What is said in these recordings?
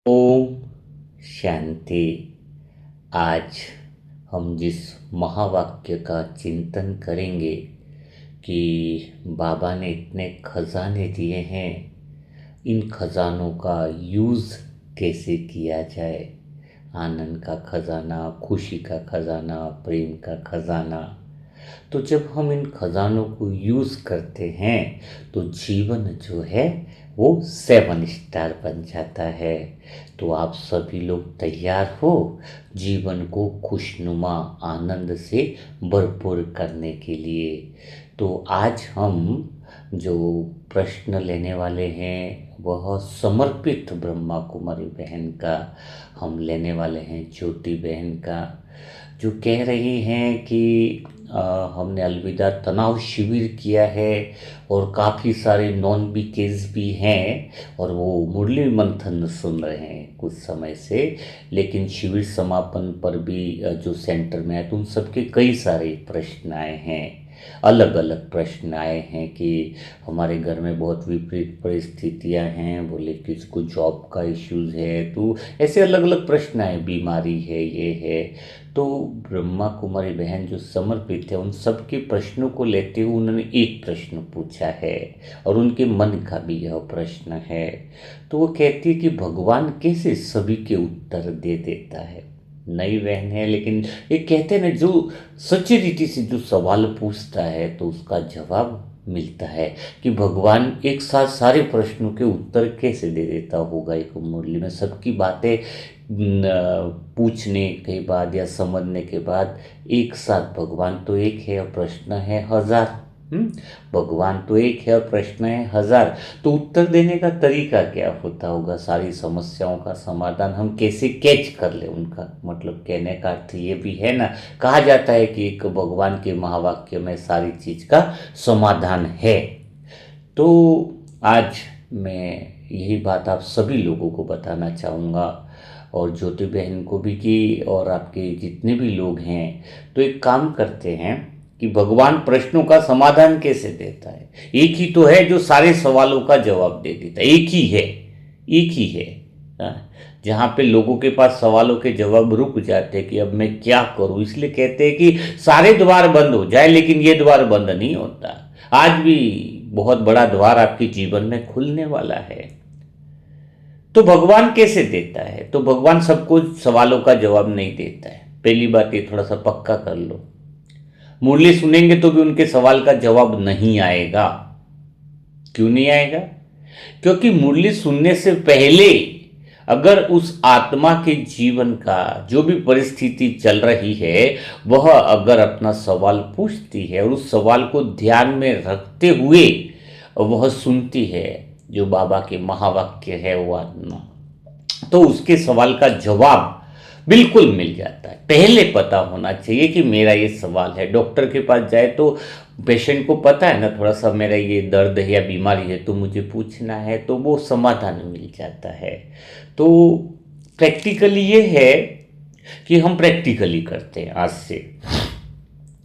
ओम शांति। आज हम जिस महावाक्य का चिंतन करेंगे कि बाबा ने इतने खजाने दिए हैं, इन खजानों का यूज़ कैसे किया जाए। आनंद का खजाना, खुशी का खजाना, प्रेम का खजाना। तो जब हम इन खजानों को यूज़ करते हैं तो जीवन जो है वो 7 स्टार बन जाता है। तो आप सभी लोग तैयार हो जीवन को खुशनुमा आनंद से भरपूर करने के लिए। तो आज हम जो प्रश्न लेने वाले हैं वह समर्पित ब्रह्मा कुमारी बहन का हम लेने वाले हैं, ज्योति बहन का, जो कह रही हैं कि हमने अलविदा तनाव शिविर किया है और काफ़ी सारे नॉन बी केस भी हैं और वो मुरली मंथन सुन रहे हैं कुछ समय से। लेकिन शिविर समापन पर भी जो सेंटर में आए तो उन सबके कई सारे प्रश्न आए हैं, अलग अलग प्रश्न आए हैं कि हमारे घर में बहुत विपरीत परिस्थितियां हैं, बोले किसको जॉब का इश्यूज है, तो ऐसे अलग अलग प्रश्न आए, बीमारी है, ये है। तो ब्रह्मा कुमारी बहन जो समर्पित है उन सबके प्रश्नों को लेते हुए उन्होंने एक प्रश्न पूछा है और उनके मन का भी यह प्रश्न है। तो वो कहती है कि भगवान कैसे सभी के उत्तर दे देता है। नई बहन है लेकिन ये कहते हैं ना, जो सच्ची रीति से जो सवाल पूछता है तो उसका जवाब मिलता है कि भगवान एक साथ सारे प्रश्नों के उत्तर कैसे दे देता होगा। एक मुरली में सबकी बातें पूछने के बाद या समझने के बाद एक साथ भगवान तो एक है और प्रश्न है हजार। भगवान तो एक है और प्रश्न है हजार। तो उत्तर देने का तरीका क्या होता होगा, सारी समस्याओं का समाधान हम कैसे कैच कर ले, उनका मतलब कहने का अर्थ ये भी है ना। कहा जाता है कि एक भगवान के महावाक्य में सारी चीज का समाधान है। तो आज मैं यही बात आप सभी लोगों को बताना चाहूँगा और ज्योति बहन को भी कि और आपके जितने भी लोग हैं। तो एक काम करते हैं कि भगवान प्रश्नों का समाधान कैसे देता है। एक ही तो है जो सारे सवालों का जवाब दे देता है, एक ही है, एक ही है। हाँ, जहाँ पे लोगों के पास सवालों के जवाब रुक जाते हैं कि अब मैं क्या करूँ, इसलिए कहते हैं कि सारे द्वार बंद हो जाए लेकिन ये द्वार बंद नहीं होता। आज भी बहुत बड़ा द्वार आपके जीवन में खुलने वाला है। तो भगवान कैसे देता है, तो भगवान सबको सवालों का जवाब नहीं देता है। पहली बात ये थोड़ा सा पक्का कर लो, मुरली सुनेंगे तो भी उनके सवाल का जवाब नहीं आएगा। क्यों नहीं आएगा? क्योंकि मुरली सुनने से पहले अगर उस आत्मा के जीवन का जो भी परिस्थिति चल रही है वह अगर अपना सवाल पूछती है और उस सवाल को ध्यान में रखते हुए वह सुनती है जो बाबा के महावाक्य है वो आत्मा, तो उसके सवाल का जवाब बिल्कुल मिल जाता है। पहले पता होना चाहिए कि मेरा ये सवाल है। डॉक्टर के पास जाए तो पेशेंट को पता है ना, थोड़ा सा मेरा ये दर्द है या बीमारी है तो मुझे पूछना है, तो वो समाधान मिल जाता है। तो प्रैक्टिकली ये है कि हम प्रैक्टिकली करते हैं आज से,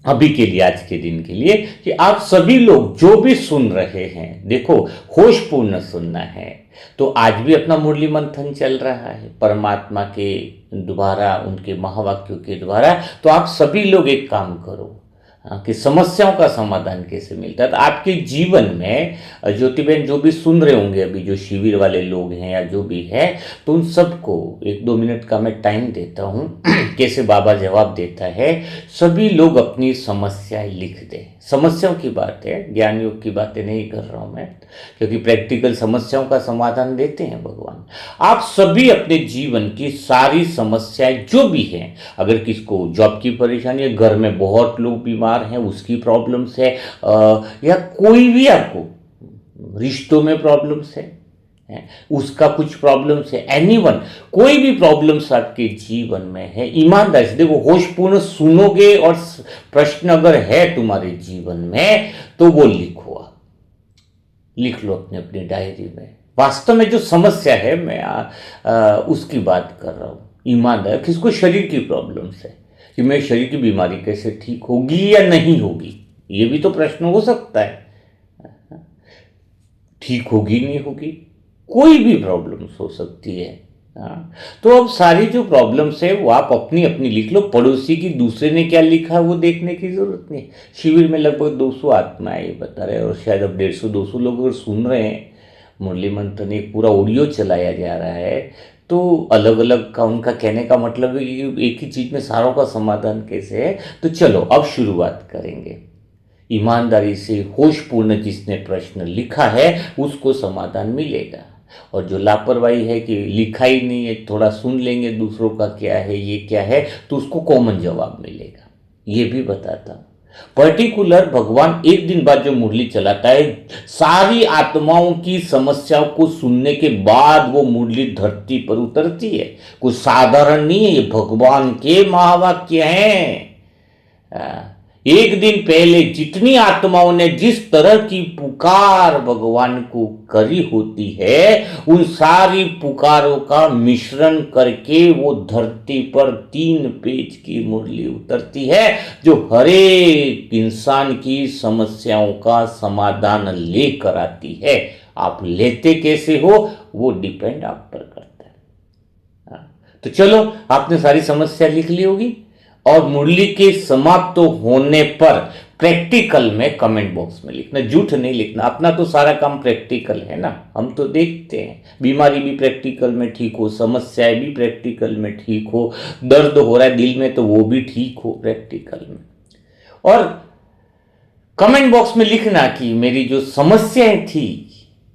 अभी के लिए, आज के दिन के लिए, कि आप सभी लोग जो भी सुन रहे हैं, देखो होशपूर्ण सुनना है। तो आज भी अपना मुरली मंथन चल रहा है परमात्मा के द्वारा, उनके महावाक्यों के द्वारा। तो आप सभी लोग एक काम करो कि समस्याओं का समाधान कैसे मिलता है। तो आपके जीवन में ज्योति बहन जो भी सुन रहे होंगे अभी, जो शिविर वाले लोग हैं या जो भी है, तो उन सबको 1-2 मिनट का मैं टाइम देता हूँ कैसे बाबा जवाब देता है। सभी लोग अपनी समस्याएं लिख दें। समस्याओं की बात है, ज्ञान योग की बातें नहीं कर रहा हूँ मैं, क्योंकि प्रैक्टिकल समस्याओं का समाधान देते हैं भगवान। आप सभी अपने जीवन की सारी समस्याएं जो भी हैं, अगर किसको जॉब की परेशानी है, घर में बहुत लोग बीमार हैं उसकी प्रॉब्लम्स है, या कोई भी आपको रिश्तों में प्रॉब्लम्स है, उसका कुछ प्रॉब्लम्स है, एनीवन, कोई भी प्रॉब्लम्स आपके जीवन में है, ईमानदारी से देखो, होशपूर्ण सुनोगे और प्रश्न अगर है तुम्हारे जीवन में तो वो लिखो, आप लिख लो अपने अपनी डायरी में। वास्तव में जो समस्या है मैं उसकी बात कर रहा हूँ। ईमानदार, किसको शरीर की प्रॉब्लम्स है कि मेरे शरीर की बीमारी कैसे ठीक होगी या नहीं होगी, ये भी तो प्रश्न हो सकता है। ठीक होगी नहीं होगी, कोई भी प्रॉब्लम्स हो सकती है। हाँ, तो अब सारी जो प्रॉब्लम्स है वो आप अपनी अपनी लिख लो, पड़ोसी की दूसरे ने क्या लिखा है वो देखने की जरूरत नहीं। शिविर में लगभग 200 आत्माएं ये बता रहे हैं, और शायद अब 150-200 लोग अगर सुन रहे हैं, मुरली मंथन एक पूरा ऑडियो चलाया जा रहा है, तो अलग अलग का उनका कहने का मतलब है कि एक ही चीज में सारों का समाधान कैसे है। तो चलो अब शुरुआत करेंगे। ईमानदारी से होशपूर्ण जिसने प्रश्न लिखा है उसको समाधान मिलेगा, और जो लापरवाही है कि लिखा ही नहीं है, थोड़ा सुन लेंगे दूसरों का क्या है ये क्या है, तो उसको कॉमन जवाब मिलेगा। ये भी बताता हूं। पर्टिकुलर भगवान एक दिन बाद जो मुरली चलाता है, सारी आत्माओं की समस्याओं को सुनने के बाद वो मुरली धरती पर उतरती है। कुछ साधारण नहीं है, ये भगवान के महावाक्य हैं। एक दिन पहले जितनी आत्माओं ने जिस तरह की पुकार भगवान को करी होती है, उन सारी पुकारों का मिश्रण करके वो धरती पर 3 पेज की मुरली उतरती है, जो हर एक इंसान की समस्याओं का समाधान लेकर आती है। आप लेते कैसे हो वो डिपेंड आप पर करता है। तो चलो, आपने सारी समस्या लिख ली होगी, और मुरली के समाप्त होने पर प्रैक्टिकल में कमेंट बॉक्स में लिखना, झूठ नहीं लिखना। अपना तो सारा काम प्रैक्टिकल है ना, हम तो देखते हैं। बीमारी भी प्रैक्टिकल में ठीक हो, समस्याएं भी प्रैक्टिकल में ठीक हो, दर्द हो रहा है दिल में तो वो भी ठीक हो प्रैक्टिकल में। और कमेंट बॉक्स में लिखना कि मेरी जो समस्याएं थी,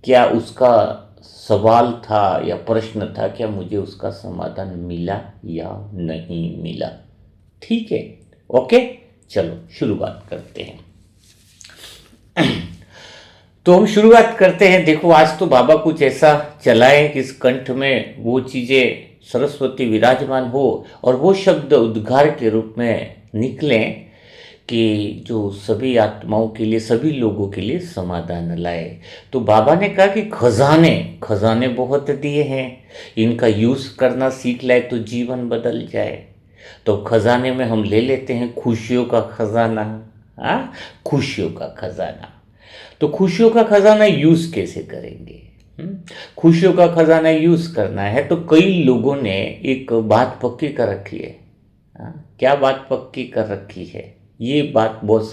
क्या उसका सवाल था या प्रश्न था, क्या मुझे उसका समाधान मिला या नहीं मिला। ठीक है, ओके, चलो शुरुआत करते हैं। तो हम शुरुआत करते हैं। देखो, आज तो बाबा कुछ ऐसा चलाए कि इस कंठ में वो चीजें सरस्वती विराजमान हो और वो शब्द उद्गार के रूप में निकलें कि जो सभी आत्माओं के लिए, सभी लोगों के लिए समाधान लाए। तो बाबा ने कहा कि खजाने खजाने बहुत दिए हैं, इनका यूज करना सीख लाए तो जीवन बदल जाए। तो खजाने में हम ले लेते हैं खुशियों का खजाना। हाँ, खुशियों का खजाना। तो खुशियों का खजाना यूज कैसे करेंगे? खुशियों का खजाना यूज करना है तो कई लोगों ने एक बात पक्की कर रखी है। हाँ, क्या बात पक्की कर रखी है? ये बात बहुत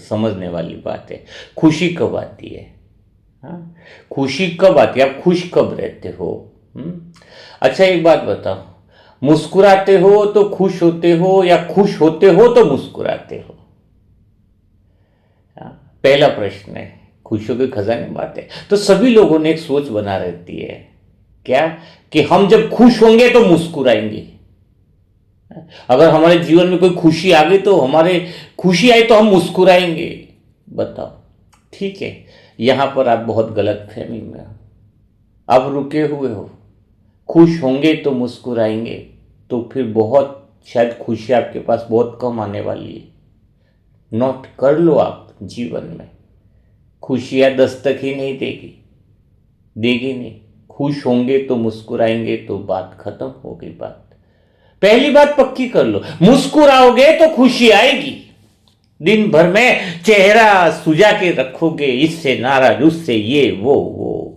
समझने वाली बात है। खुशी कब आती है? हाँ, खुशी कब आती है? आप खुश कब रहते हो? अच्छा, एक बात बताओ, मुस्कुराते हो तो खुश होते हो या खुश होते हो तो मुस्कुराते हो? पहला प्रश्न है, खुशियों के खजाने बात है। तो सभी लोगों ने एक सोच बना रहती है, क्या कि हम जब खुश होंगे तो मुस्कुराएंगे। अगर हमारे जीवन में कोई खुशी आ गई तो खुशी आई तो हम मुस्कुराएंगे। बताओ, ठीक है, यहां पर आप बहुत गलत फहमी में हो, अब रुके हुए हो। खुश होंगे तो मुस्कुराएंगे, तो फिर बहुत शायद खुशी आपके पास बहुत कम आने वाली है। नोट कर लो आप, जीवन में खुशियां दस्तक ही नहीं देगी नहीं। खुश होंगे तो मुस्कुराएंगे, तो बात खत्म हो गई। बात पहली बात पक्की कर लो, मुस्कुराओगे तो खुशी आएगी। दिन भर में चेहरा सुजा के रखोगे, इससे नाराज, उससे ये वो।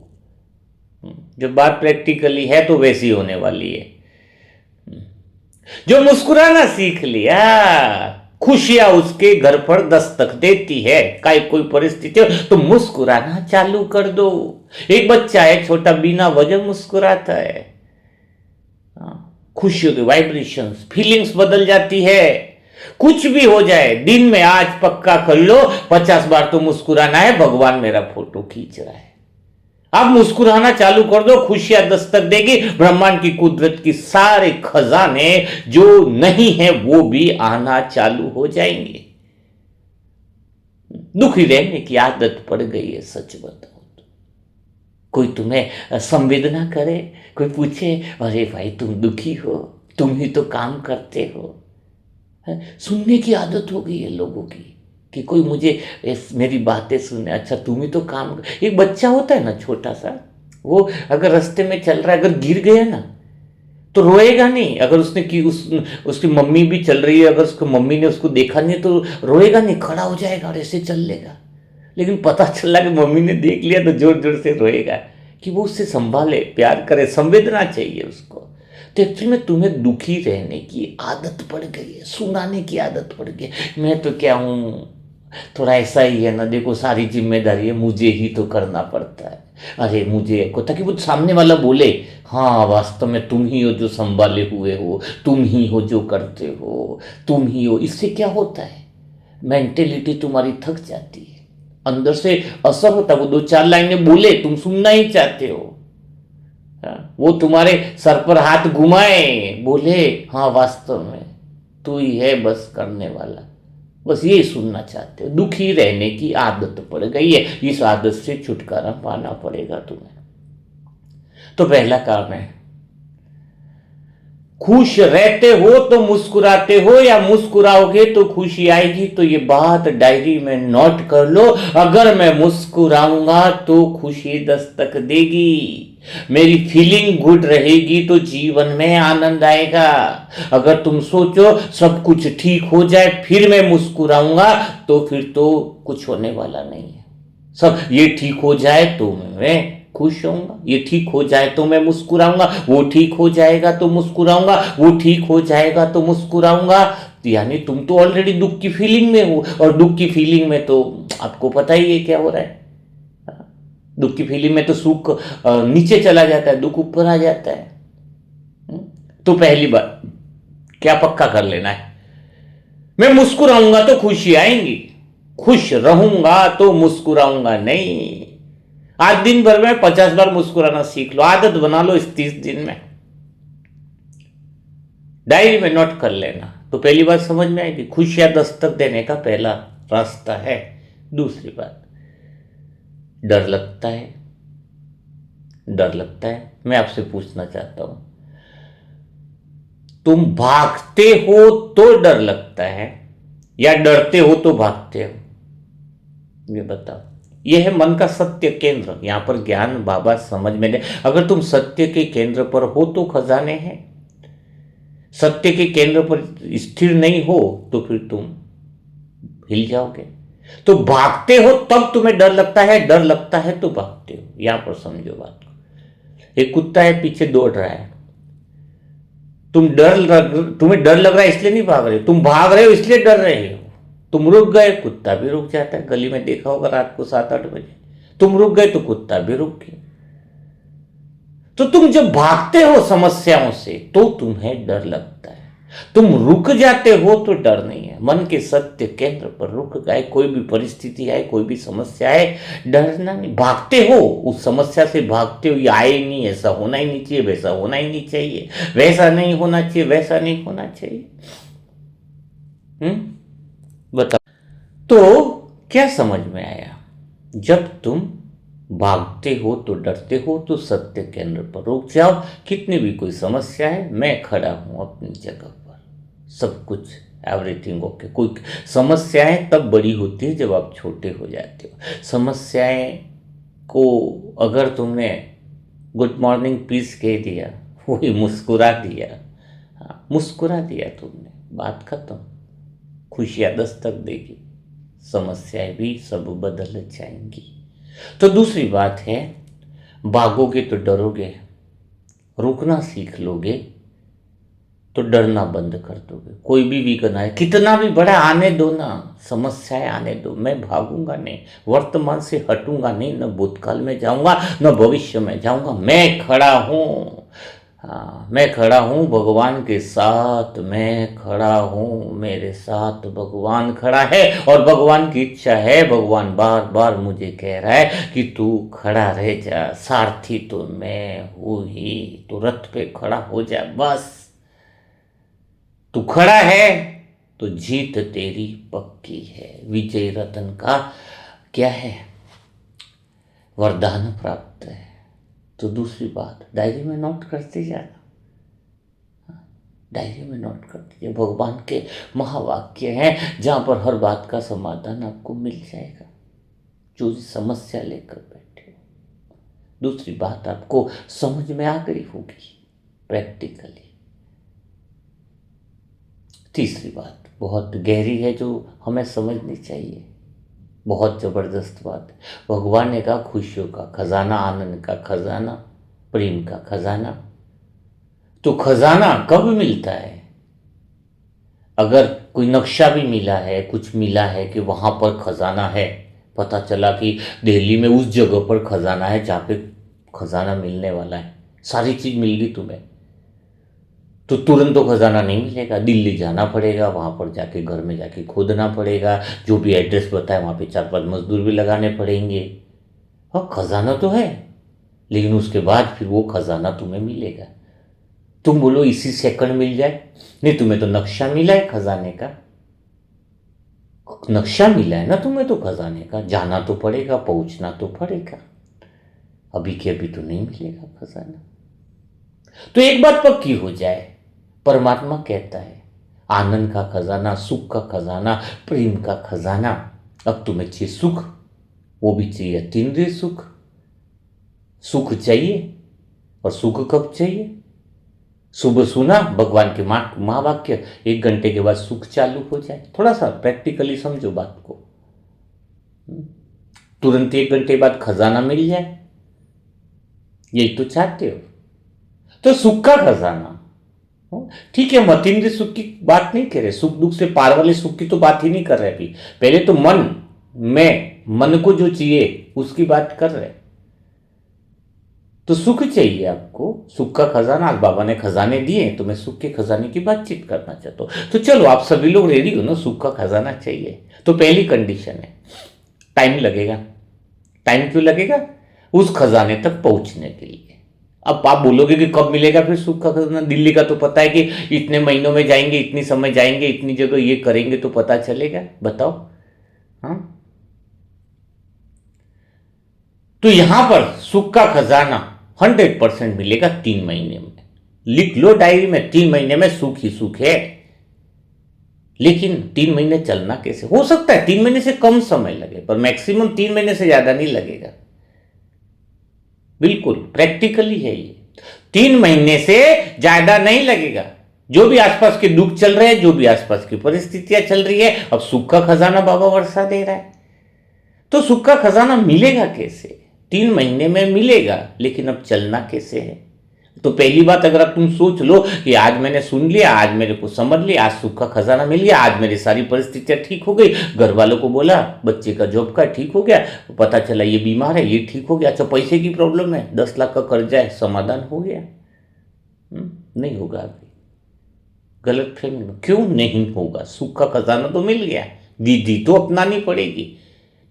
जो बात प्रैक्टिकली है तो वैसी होने वाली है। जो मुस्कुराना सीख लिया, खुशियां उसके घर पर दस्तक देती है। कोई परिस्थिति हो तो मुस्कुराना चालू कर दो। एक बच्चा है छोटा, बिना वजह मुस्कुराता है। खुशियों के वाइब्रेशंस, फीलिंग्स बदल जाती है। कुछ भी हो जाए, दिन में आज पक्का कर लो 50 बार तो मुस्कुराना है, भगवान मेरा फोटो खींच रहा है। आप मुस्कुराना चालू कर दो, खुशियां दस्तक देगी। ब्रह्मांड की कुदरत की सारे खजाने जो नहीं है वो भी आना चालू हो जाएंगे। दुखी रहने की आदत पड़ गई है, सच बताओ तो। कोई तुम्हें संवेदना करे, कोई पूछे, अरे भाई तुम दुखी हो, तुम ही तो काम करते हो। सुनने की आदत हो गई है लोगों की कि कोई मुझे मेरी बातें सुने। अच्छा, तुम ही तो काम एक बच्चा होता है ना छोटा सा, वो अगर रास्ते में चल रहा है, अगर गिर गया ना तो रोएगा नहीं। अगर उसकी मम्मी भी चल रही है, अगर उसकी मम्मी ने उसको देखा नहीं तो रोएगा नहीं, खड़ा हो जाएगा और ऐसे चल लेगा। लेकिन पता चला कि मम्मी ने देख लिया तो जोर जोर से रोएगा कि वो उससे संभाले, प्यार करे, संवेदना चाहिए उसको। तो एक्चुअली में तुम्हें दुखी रहने की आदत पड़ गई है, सुनाने की आदत पड़ गई है। मैं तो क्या हूँ, थोड़ा ऐसा ही है ना, देखो सारी जिम्मेदारी है मुझे ही तो करना पड़ता है। अरे मुझे को, ताकि वो सामने वाला बोले हाँ वास्तव में तुम ही हो जो संभाले हुए हो, तुम ही हो जो करते हो, तुम ही हो। इससे क्या होता है, मेंटेलिटी तुम्हारी थक जाती है, अंदर से असर होता है। वो दो चार लाइनें बोले तुम सुनना ही चाहते हो। हाँ, वो तुम्हारे सर पर हाथ घुमाए, बोले हाँ वास्तव में तू ही है बस करने वाला, बस ये सुनना चाहते हो। दुखी रहने की आदत पड़ गई है, इस आदत से छुटकारा पाना पड़ेगा तुम्हें। तो पहला काम है, खुश रहते हो तो मुस्कुराते हो या मुस्कुराओगे तो खुशी आएगी। तो ये बात डायरी में नोट कर लो, अगर मैं मुस्कुराऊंगा तो खुशी दस्तक देगी, मेरी फीलिंग गुड रहेगी तो जीवन में आनंद आएगा। अगर तुम सोचो सब कुछ ठीक हो जाए फिर मैं मुस्कुराऊंगा, तो फिर तो कुछ होने वाला नहीं है। सब ये ठीक हो जाए तो मैं खुश होऊंगा, ये ठीक हो जाए तो मैं मुस्कुराऊंगा, वो ठीक हो जाएगा तो मुस्कुराऊंगा, वो ठीक हो जाएगा तो मुस्कुराऊंगा। यानी तुम तो ऑलरेडी दुख की फीलिंग में हो, और दुख की फीलिंग में तो आपको पता ही है क्या हो रहा है। दुख की फीलिंग में तो सुख नीचे चला जाता है, दुख ऊपर आ जाता है। तो पहली बात क्या पक्का कर लेना है, मैं मुस्कुराऊंगा तो खुशी आएंगी, खुश रहूंगा तो मुस्कुराऊंगा नहीं। आज दिन भर में 50 बार मुस्कुराना सीख लो, आदत बना लो इस 30 दिन में, डायरी में नोट कर लेना। तो पहली बात समझ में आएगी, खुशियां दस्तक देने का पहला रास्ता है। दूसरी बात, डर लगता है, डर लगता है। मैं आपसे पूछना चाहता हूं, तुम भागते हो तो डर लगता है या डरते हो तो भागते हो, ये बताओ। यह है मन का सत्य केंद्र, यहां पर ज्ञान बाबा समझ में दे। अगर तुम सत्य के केंद्र पर हो तो खजाने हैं, सत्य के केंद्र पर स्थिर नहीं हो तो फिर तुम हिल जाओगे। तो भागते हो तब तुम्हें डर लगता है, डर लगता है तो भागते हो। यहां पर समझो बात को, एक कुत्ता है पीछे दौड़ रहा है, तुम्हें डर लग रहा है इसलिए नहीं भाग रहे, तुम भाग रहे हो इसलिए डर रहे हो। तुम रुक गए, कुत्ता भी रुक जाता है। गली में देखा होगा रात को 7-8 बजे, तुम रुक गए तो कुत्ता भी रुक गया। तो तुम जब भागते हो समस्याओं से तो तुम्हें डर लगता है, तुम रुक जाते हो तो डर नहीं है। मन के सत्य केंद्र पर रुक गए, कोई भी परिस्थिति आए, कोई भी समस्या आए, डरना नहीं, भागते हो उस समस्या से, भागते हो। ये आए नहीं, ऐसा होना ही नहीं चाहिए, वैसा होना ही नहीं चाहिए, वैसा नहीं होना चाहिए, वैसा नहीं होना चाहिए। बताओ, तो क्या समझ में आया? जब तुम भागते हो तो डरते हो, तो सत्य केंद्र पर रुक जाओ। कितनी भी कोई समस्या है, मैं खड़ा हूं अपनी जगह पर, सब कुछ एवरीथिंग ओके। कोई समस्याएं तब बड़ी होती है जब आप छोटे हो जाते हो। समस्याएं को अगर तुमने गुड मॉर्निंग प्लीज कह दिया, वही मुस्कुरा दिया, हाँ मुस्कुरा दिया तुमने, बात खत्म। खुशियां दस्तक देगी, समस्याएं भी सब बदल जाएंगी। तो दूसरी बात है, भागोगे तो डरोगे, रुकना सीख लोगे तो डरना बंद कर दोगे। कोई भी विघ्न आए, कितना भी बड़ा आने दो ना, समस्याएं आने दो, मैं भागूंगा नहीं, वर्तमान से हटूंगा नहीं, न भूतकाल में जाऊंगा न भविष्य में जाऊंगा, मैं खड़ा हूं। हाँ मैं खड़ा हूँ भगवान के साथ, मैं खड़ा हूँ, मेरे साथ भगवान खड़ा है, और भगवान की इच्छा है, भगवान बार बार मुझे कह रहा है कि तू खड़ा रह जा, सारथी तो मैं हूँ ही, तू रथ पे खड़ा हो जा बस। तू खड़ा है तो जीत तेरी पक्की है, विजय रतन का क्या है, वरदान प्राप्त है। तो दूसरी बात, डायरी में नोट करते जाना, डायरी में नोट कर दीजिए, भगवान के महावाक्य हैं जहाँ पर हर बात का समाधान आपको मिल जाएगा, जो समस्या लेकर बैठे हो। दूसरी बात आपको समझ में आ गई होगी प्रैक्टिकली। तीसरी बात बहुत गहरी है जो हमें समझनी चाहिए, बहुत ज़बरदस्त बात है। भगवान ने कहा खुशियों का खजाना, आनंद का खजाना, प्रेम का खजाना, तो खजाना कब मिलता है? अगर कोई नक्शा भी मिला है, कुछ मिला है कि वहां पर खजाना है, पता चला कि दिल्ली में उस जगह पर खजाना है जहां पे खजाना मिलने वाला है, सारी चीज मिल गई तुम्हें, तो तुरंत तो खजाना नहीं मिलेगा, दिल्ली जाना पड़ेगा, वहां पर जाके घर में जाके खोदना पड़ेगा, जो भी एड्रेस बताए वहां पे 4-5 मजदूर भी लगाने पड़ेंगे। हाँ, खजाना तो है, लेकिन उसके बाद फिर वो खजाना तुम्हें मिलेगा। तुम बोलो इसी सेकंड मिल जाए, नहीं, तुम्हें तो नक्शा मिला है खजाने का, नक्शा मिला है ना तुम्हें तो खजाने का, जाना तो पड़ेगा, पहुंचना तो पड़ेगा, अभी के अभी तो नहीं मिलेगा खजाना। तो एक बात पक्की हो जाए, परमात्मा कहता है आनंद का खजाना, सुख का खजाना, प्रेम का खजाना। अब तुम्हें चाहिए सुख, वो भी चाहिए अतीन्द्रिय सुख। सुख चाहिए, और सुख कब चाहिए? सुबह सुना भगवान के महावाक्य, 1 घंटे के बाद सुख चालू हो जाए। थोड़ा सा प्रैक्टिकली समझो बात को। तुरंत 1 घंटे बाद खजाना मिल जाए, यही तो चाहते हो। तो सुख का खजाना, ठीक है, हम अतीन्द्रिय सुख की बात नहीं कर रहे, सुख दुख से पार वाले सुख की तो बात ही नहीं कर रहे अभी। पहले तो मन को जो चाहिए उसकी बात कर रहे। तो सुख चाहिए आपको, सुख का खजाना, आज बाबा ने खजाने दिए, तो मैं सुख के खजाने की बातचीत करना चाहता हूं। तो चलो, आप सभी लोग रेडी हो ना, सुख का खजाना चाहिए। तो पहली कंडीशन है, टाइम लगेगा। टाइम क्यों लगेगा? उस खजाने तक पहुंचने के लिए। अब आप बोलोगे कि कब मिलेगा फिर सुख का खजाना? दिल्ली का तो पता है कि इतने महीनों में जाएंगे, इतनी समय जाएंगे, इतनी जगह ये करेंगे तो पता चलेगा। बताओ। हाँ, तो यहां पर सुख का खजाना 100% मिलेगा 3 महीने में। लिख लो डायरी में, 3 महीने में सुख ही सुख है। लेकिन 3 महीने चलना कैसे? हो सकता है 3 महीने से कम समय लगे, पर मैक्सिमम 3 महीने से ज्यादा नहीं लगेगा। बिल्कुल प्रैक्टिकली है ये, 3 महीने से ज्यादा नहीं लगेगा। जो भी आसपास के दुख चल रहे हैं, जो भी आसपास की परिस्थितियां चल रही है, अब सुख का खजाना बाबा वर्षा दे रहा है। तो सुख का खजाना मिलेगा कैसे? 3 महीने में मिलेगा, लेकिन अब चलना कैसे है? तो पहली बात, अगर आप तुम सोच लो कि आज मैंने सुन लिया, आज मेरे को समझ लिया, आज सुख का खजाना मिल गया, आज मेरी सारी परिस्थितियां ठीक हो गई, घर वालों को बोला, बच्चे का जॉब का ठीक हो गया, पता चला ये बीमार है, ये ठीक हो गया, अच्छा पैसे की प्रॉब्लम है, 10 लाख का कर्जा है, समाधान हो गया। नहीं होगा अभी। गलत फहमी में क्यों नहीं होगा? सुख का खजाना तो मिल गया, विधि तो अपनानी पड़ेगी।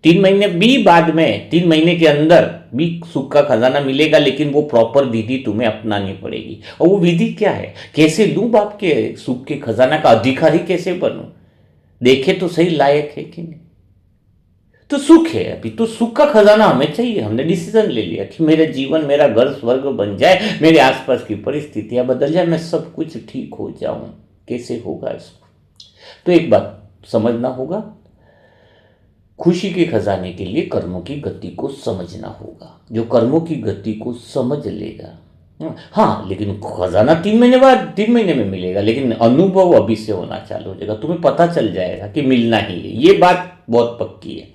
3 महीने भी बाद में, 3 महीने के अंदर भी सुख का खजाना मिलेगा, लेकिन वो प्रॉपर विधि तुम्हें अपनानी पड़ेगी। और वो विधि क्या है? कैसे लूं बाप के सुख के खजाना का अधिकारी, कैसे बनूं? देखे तो सही लायक है कि नहीं। तो सुख है अभी, तो सुख का खजाना हमें चाहिए। हमने डिसीजन ले लिया कि मेरा जीवन, मेरा घर स्वर्ग बन जाए, मेरे आसपास की परिस्थितियां बदल जाए, मैं सब कुछ ठीक हो जाऊं। कैसे होगा इसको? तो एक बात समझना होगा, खुशी के खजाने के लिए कर्मों की गति को समझना होगा। जो कर्मों की गति को समझ लेगा, हाँ, लेकिन खजाना 3 महीने बाद, 3 महीने में मिलेगा, लेकिन अनुभव अभी से होना चालू हो जाएगा। तुम्हें पता चल जाएगा कि मिलना ही है, ये बात बहुत पक्की है।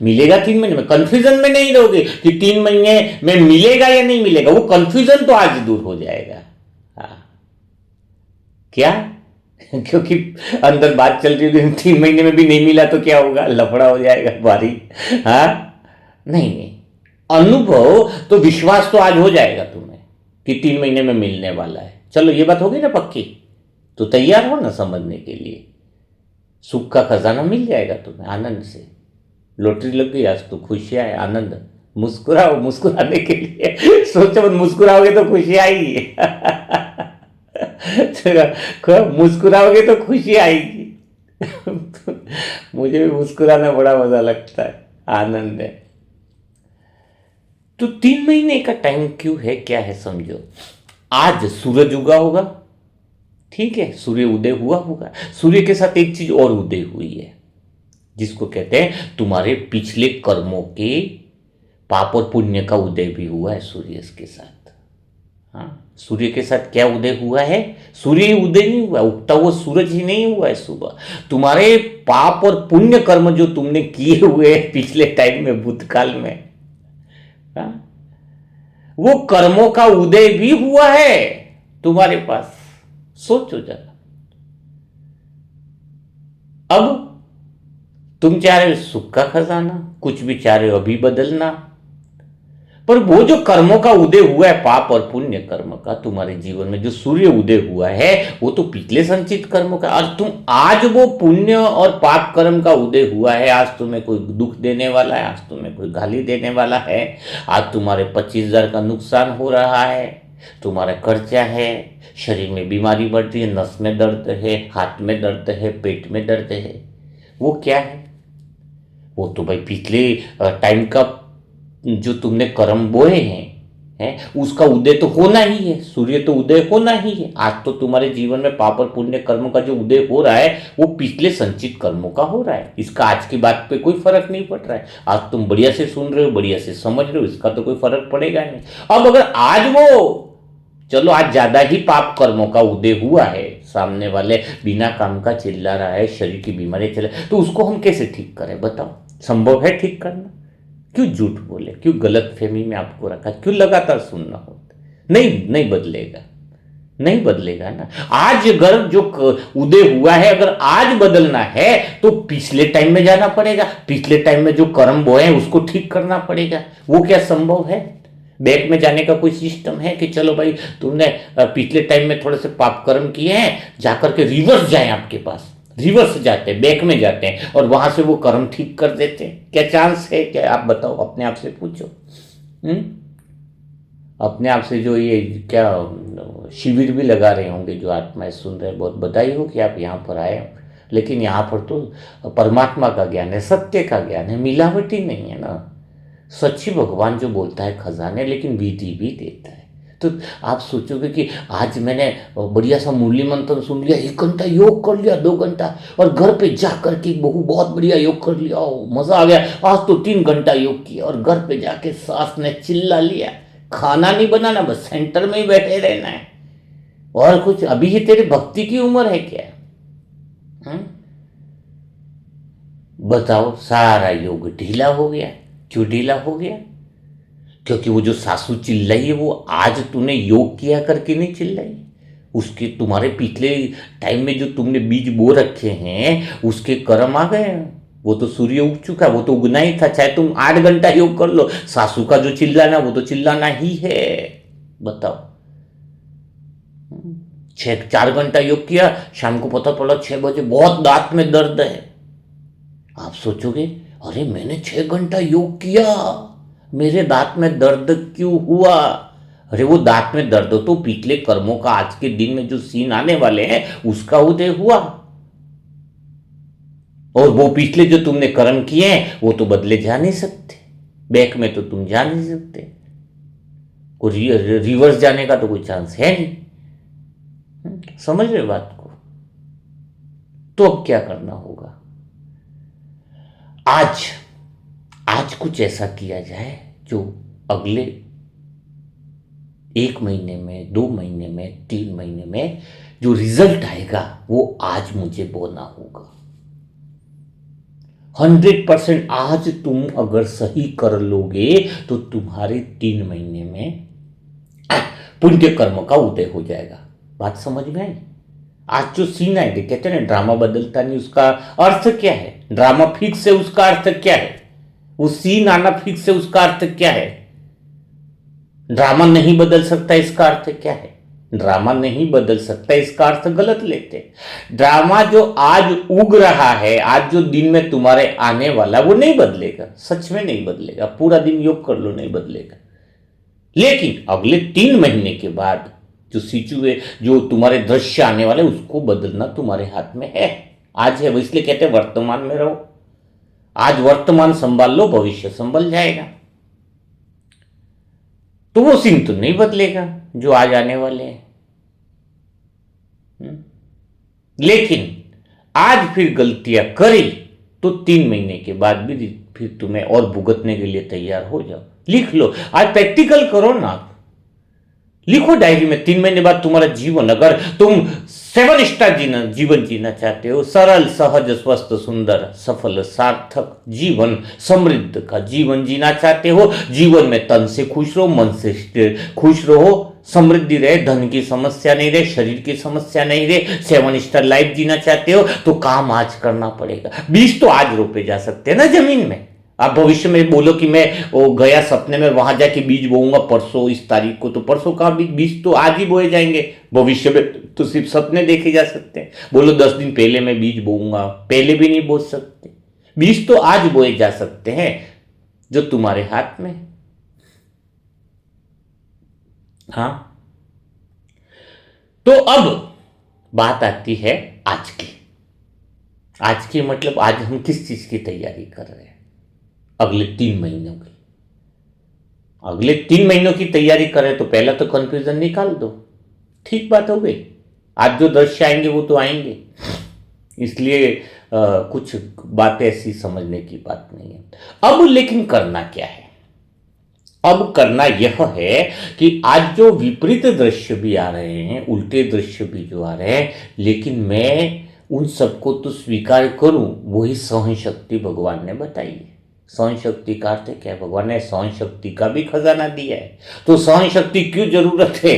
मिलेगा 3 महीने में, कंफ्यूजन में नहीं रहोगे कि 3 महीने में मिलेगा या नहीं मिलेगा। वो कंफ्यूजन तो आज दूर हो जाएगा। हाँ, क्या? क्योंकि अंदर बात चल रही है, 3 महीने में भी नहीं मिला तो क्या होगा? लफड़ा हो जाएगा भारी। हाँ, नहीं नहीं, अनुभव तो, विश्वास तो आज हो जाएगा तुम्हें कि 3 महीने में मिलने वाला है। चलो, ये बात हो गई ना पक्की, तो तैयार हो ना समझने के लिए। सुख का खजाना मिल जाएगा तुम्हें आनंद से। लॉटरी लग गई आज तो खुशियां है, आनंद। मुस्कुराओ, मुस्कुराने के लिए सोचो, मुस्कुराओगे तो खुशी आएगी। मुस्कुराओगे तो खुशी आएगी। मुझे भी मुस्कुराना बड़ा मजा लगता है, आनंद है। तो 3 महीने का टाइम क्यों है, क्या है समझो। आज सूरज उगा होगा, ठीक है, सूर्य उदय हुआ होगा। सूर्य के साथ एक चीज और उदय हुई है, जिसको कहते हैं तुम्हारे पिछले कर्मों के पाप और पुण्य का उदय भी हुआ है सूर्य के साथ। हाँ, सूर्य के साथ क्या उदय हुआ है? सूर्य ही उदय नहीं हुआ, उगता हुआ सूरज ही नहीं हुआ है सुबह। तुम्हारे पाप और पुण्य कर्म जो तुमने किए हुए पिछले टाइम में, भूतकाल में, हाँ, वो कर्मों का उदय भी हुआ है। तुम्हारे पास। सोचो जरा। अब तुम चाह रहे हो सुख का खजाना, कुछ भी चाह रहे हो अभी बदलना, पर वो जो कर्मों का उदय हुआ है, पाप और पुण्य कर्म का तुम्हारे जीवन में जो सूर्य उदय हुआ है, वो तो पिछले संचित कर्मों का। और तुम आज वो पुण्य और पाप कर्म का उदय हुआ है, आज तुम्हें कोई दुख देने वाला है, आज तुम्हें कोई गाली देने वाला है, आज तुम्हारे 25,000 का नुकसान हो रहा है, तुम्हारा खर्चा है, शरीर में बीमारी बढ़ रही है, नस में दर्द है, हाथ में दर्द है, पेट में दर्द है। वो क्या है? वो तो भाई पिछले टाइम का जो तुमने कर्म बोए हैं उसका उदय तो होना ही है, सूर्य तो उदय होना ही है। आज तो तुम्हारे जीवन में पाप और पुण्य कर्म का जो उदय हो रहा है वो पिछले संचित कर्मों का हो रहा है। इसका आज की बात पे कोई फर्क नहीं पड़ रहा है। आज तुम बढ़िया से सुन रहे हो, बढ़िया से समझ रहे हो, इसका तो कोई फर्क पड़ेगा नहीं। अब अगर आज वो, चलो आज ज्यादा ही पाप कर्मों का उदय हुआ है, सामने वाले बिना काम का चिल्ला रहा है, शरीर की बीमारी चले, तो उसको हम कैसे ठीक करें? बताओ, संभव है ठीक करना? क्यों झूठ बोले, क्यों गलत फहमी में आपको रखा, क्यों लगातार सुनना होता? नहीं बदलेगा, नहीं बदलेगा ना। आज अगर जो उदय हुआ है, अगर आज बदलना है तो पिछले टाइम में जाना पड़ेगा, पिछले टाइम में जो कर्म बोए हैं उसको ठीक करना पड़ेगा। वो क्या संभव है? बैक में जाने का कोई सिस्टम है कि चलो भाई तुमने पिछले टाइम में थोड़े से पाप कर्म किए हैं, जाकर के रिवर्स जाए, आपके पास रिवर्स जाते हैं, बैक में जाते हैं और वहां से वो कर्म ठीक कर देते हैं? क्या चांस है? क्या आप बताओ, अपने आप से पूछो। अपने आप से। जो ये क्या शिविर भी लगा रहे होंगे जो आत्माएं सुन रहे हैं, बहुत बधाई हो कि आप यहाँ पर आए हो, लेकिन यहाँ पर तो परमात्मा का ज्ञान है, सत्य का ज्ञान है, मिलावटी नहीं है ना। सच्ची भगवान जो बोलता है खजाने, लेकिन विधि भी देता है। तो आप सोचोगे कि आज मैंने बढ़िया सा मुरली मंत्र सुन लिया, 1 घंटा योग कर लिया, 2 घंटा, और घर पे जाकर के बहुत बढ़िया योग कर लिया, मजा आ गया, आज तो 3 घंटा योग किया, और घर पे जाके सास ने चिल्ला लिया, खाना नहीं बनाना, बस सेंटर में ही बैठे रहना है और कुछ। अभी ये तेरी भक्ति की उम्र है क्या? बताओ, सारा योग ढीला हो गया। क्यों ढीला हो गया? क्योंकि वो जो सासू चिल्लाई है वो आज तूने योग किया करके नहीं चिल्लाई, उसके तुम्हारे पिछले टाइम में जो तुमने बीज बो रखे हैं उसके कर्म आ गए। वो तो सूर्य उग चुका, वो तो उगना ही था, चाहे तुम 8 घंटा योग कर लो, सासू का जो चिल्लाना वो तो चिल्लाना ही है। बताओ, 4 घंटा योग किया, शाम को पता पड़ा 6 बजे बहुत दांत में दर्द है। आप सोचोगे अरे मैंने 6 घंटा योग किया, मेरे दांत में दर्द क्यों हुआ? अरे वो दांत में दर्द तो पिछले कर्मों का आज के दिन में जो सीन आने वाले हैं उसका उदय हुआ, और वो पिछले जो तुमने कर्म किए हैं वो तो बदले जा नहीं सकते, बैक में तो तुम जा नहीं सकते, कोई रिवर्स जाने का तो कोई चांस है नहीं। समझ रहे बात को? तो अब क्या करना होगा? आज कुछ ऐसा किया जाए जो अगले 1 महीने में, 2 महीने में, 3 महीने में जो रिजल्ट आएगा वो आज मुझे बोना होगा। 100% आज तुम अगर सही कर लोगे तो तुम्हारे 3 महीने में पुण्य कर्म का उदय हो जाएगा। बात समझ में आई? आज जो सीन आएंगे, कहते हैं ना ड्रामा बदलता नहीं, उसका अर्थ क्या है? ड्रामा फिक्स है, उसका अर्थ क्या है? वो सीन आना फिक्स है, उसका अर्थ क्या है? ड्रामा नहीं बदल सकता, इसका अर्थ क्या है? ड्रामा नहीं बदल सकता, इसका अर्थ गलत लेते। ड्रामा जो आज उग रहा है, आज जो दिन में तुम्हारे आने वाला, वो नहीं बदलेगा, सच में नहीं बदलेगा। पूरा दिन योग कर लो, नहीं बदलेगा। लेकिन अगले 3 महीने के बाद जो तुम्हारे दृश्य आने वाले उसको बदलना तुम्हारे हाथ में है। आज है, इसलिए कहते हैं वर्तमान में रहो। आज वर्तमान संभाल लो, भविष्य संभल जाएगा। तो वो सीन तो नहीं बदलेगा जो आज आने वाले हैं। लेकिन आज फिर गलतियां करी तो 3 महीने के बाद भी फिर तुम्हें और भुगतने के लिए तैयार हो जाओ। लिख लो, आज प्रैक्टिकल करो ना, लिखो डायरी में। 3 महीने बाद तुम्हारा जीवन, अगर तुम सेवन स्टार जीवन जीना चाहते हो, सरल सहज स्वस्थ सुंदर सफल सार्थक जीवन समृद्ध का जीवन जीना चाहते हो, जीवन में तन से खुश रहो, मन से खुश रहो, समृद्धि रहे, धन की समस्या नहीं रहे, शरीर की समस्या नहीं रहे, सेवन स्टार लाइफ जीना चाहते हो तो काम आज करना पड़ेगा। बीज तो आज रोपे जा सकते हैं ना जमीन में। आप भविष्य में बोलो कि मैं वो गया सपने में वहां जाके बीज बोऊंगा परसों इस तारीख को, तो परसों का बीज तो आज ही बोए जाएंगे। भविष्य में तो सिर्फ सपने देखे जा सकते हैं। बोलो 10 दिन पहले मैं बीज बोऊंगा, पहले भी नहीं बो सकते। बीज तो आज बोए जा सकते हैं जो तुम्हारे हाथ में। हाँ, तो अब बात आती है आज की। आज की मतलब आज हम किस चीज की तैयारी कर रहे हैं? अगले 3 महीनों की। अगले 3 महीनों की तैयारी करें तो पहला तो कंफ्यूजन निकाल दो। ठीक बात हो गई। आज जो दृश्य आएंगे वो तो आएंगे, इसलिए कुछ बातें ऐसी समझने की बात नहीं है। अब लेकिन करना क्या है? अब करना यह है कि आज जो विपरीत दृश्य भी आ रहे हैं, उल्टे दृश्य भी जो आ रहे हैं, लेकिन मैं उन सबको तो स्वीकार करूं, वही सहन शक्ति भगवान ने बताई है। सहन शक्ति का अर्थ क्या है? भगवान ने सहन शक्ति का भी खजाना दिया है। तो सहन शक्ति क्यों जरूरत है?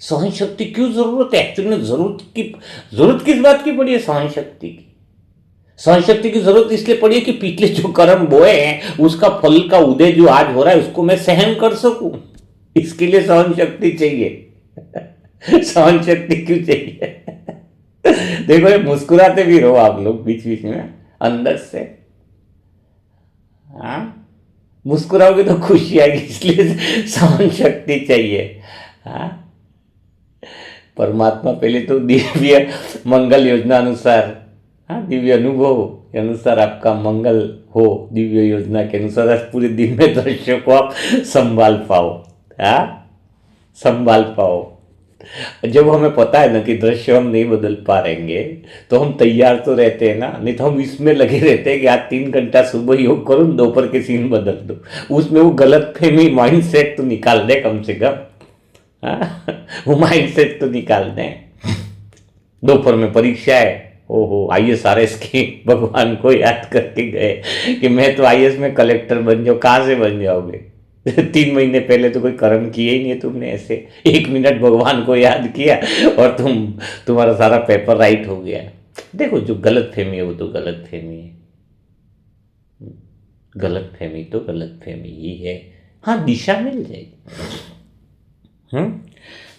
सहन शक्ति क्यों जरूरत है? एक्चुअली में जरूरत किस बात की पड़ी है सहन शक्ति की? सहन शक्ति की जरूरत इसलिए पड़ी है कि पिछले जो कर्म बोए हैं उसका फल का उदय जो आज हो रहा है उसको मैं सहन कर सकूं। इसके लिए सहन शक्ति चाहिए। सहन शक्ति क्यों चाहिए? देखो, ये मुस्कुराते भी रहो आप लोग बीच बीच में अंदर से। हाँ, मुस्कुराओगे तो खुशी आएगी, इसलिए सहन शक्ति चाहिए। हाँ, परमात्मा पहले तो दिव्य मंगल योजना अनुसार, हाँ, दिव्य अनुभव के अनुसार आपका मंगल हो, दिव्य योजना के अनुसार आज पूरे दिन में दृश्यों को आप संभाल पाओ। हाँ, संभाल पाओ। जब हमें पता है ना कि दृश्य हम नहीं बदल पा रहेंगे तो हम तैयार तो रहते हैं ना, नहीं तो हम इसमें लगे रहते हैं कि आज 3 घंटा सुबह योग करूँ, दोपहर के सीन बदल दो। उसमें वो गलत फहमी माइंड सेट तो निकाल दे कम से कम। हाँ, वो माइंड सेट तो निकाल दें। दोपहर में परीक्षा है, ओहो IAS RS की भगवान को याद करके गए कि मैं तो IAS में कलेक्टर बन जाऊँ। कहाँ से बन जाओगे? 3 महीने पहले तो कोई कर्म किए ही नहीं है तुमने। ऐसे 1 मिनट भगवान को याद किया और तुम्हारा सारा पेपर राइट हो गया। देखो, जो गलत फहमी है वो तो गलत फहमी है। गलत फहमी तो गलत फहमी ही है। हाँ, दिशा मिल जाएगी।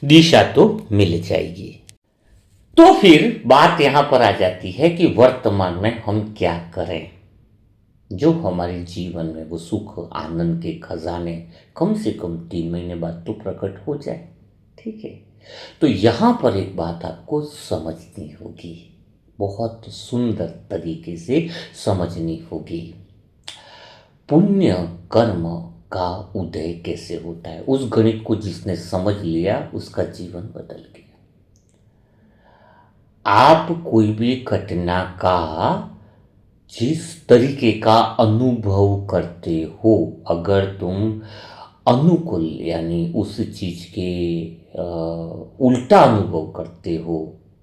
दिशा तो मिल जाएगी। तो फिर बात यहां पर आ जाती है कि वर्तमान में हम क्या करें जो हमारे जीवन में वो सुख आनंद के खजाने कम से कम 3 महीने बाद तो प्रकट हो जाए। ठीक है, तो यहां पर एक बात आपको समझनी होगी, बहुत सुंदर तरीके से समझनी होगी। पुण्य कर्म का उदय कैसे होता है? उस गणित को जिसने समझ लिया उसका जीवन बदल गया। आप कोई भी घटना का जिस तरीके का अनुभव करते हो, अगर तुम अनुकूल यानी उस चीज के उल्टा अनुभव करते हो,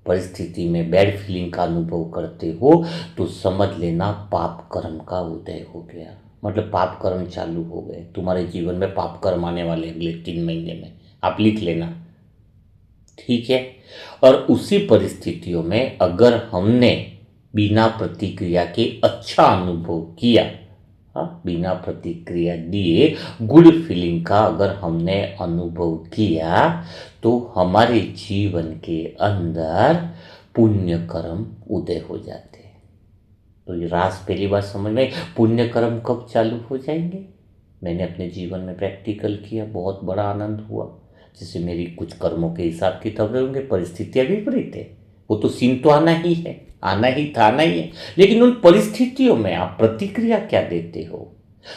परिस्थिति में बैड फीलिंग का अनुभव करते हो, तो समझ लेना पाप कर्म का उदय हो गया। मतलब पाप कर्म चालू हो गए तुम्हारे जीवन में। पाप कर्म आने वाले अगले 3 महीने में, आप लिख लेना। ठीक है, और उसी परिस्थितियों में अगर हमने बिना प्रतिक्रिया के अच्छा अनुभव किया, बिना प्रतिक्रिया दिए गुड फीलिंग का अगर हमने अनुभव किया, तो हमारे जीवन के अंदर पुण्य कर्म उदय हो जाते हैं। तो ये राज पहली बार समझ में। पुण्य कर्म कब चालू हो जाएंगे? मैंने अपने जीवन में प्रैक्टिकल किया, बहुत बड़ा आनंद हुआ। जैसे मेरी कुछ कर्मों के हिसाब किताब होंगे, परिस्थितियां विपरीत है, वो तो सीन तो आना ही है, आना ही था, आना ही है। लेकिन उन परिस्थितियों में आप प्रतिक्रिया क्या देते हो?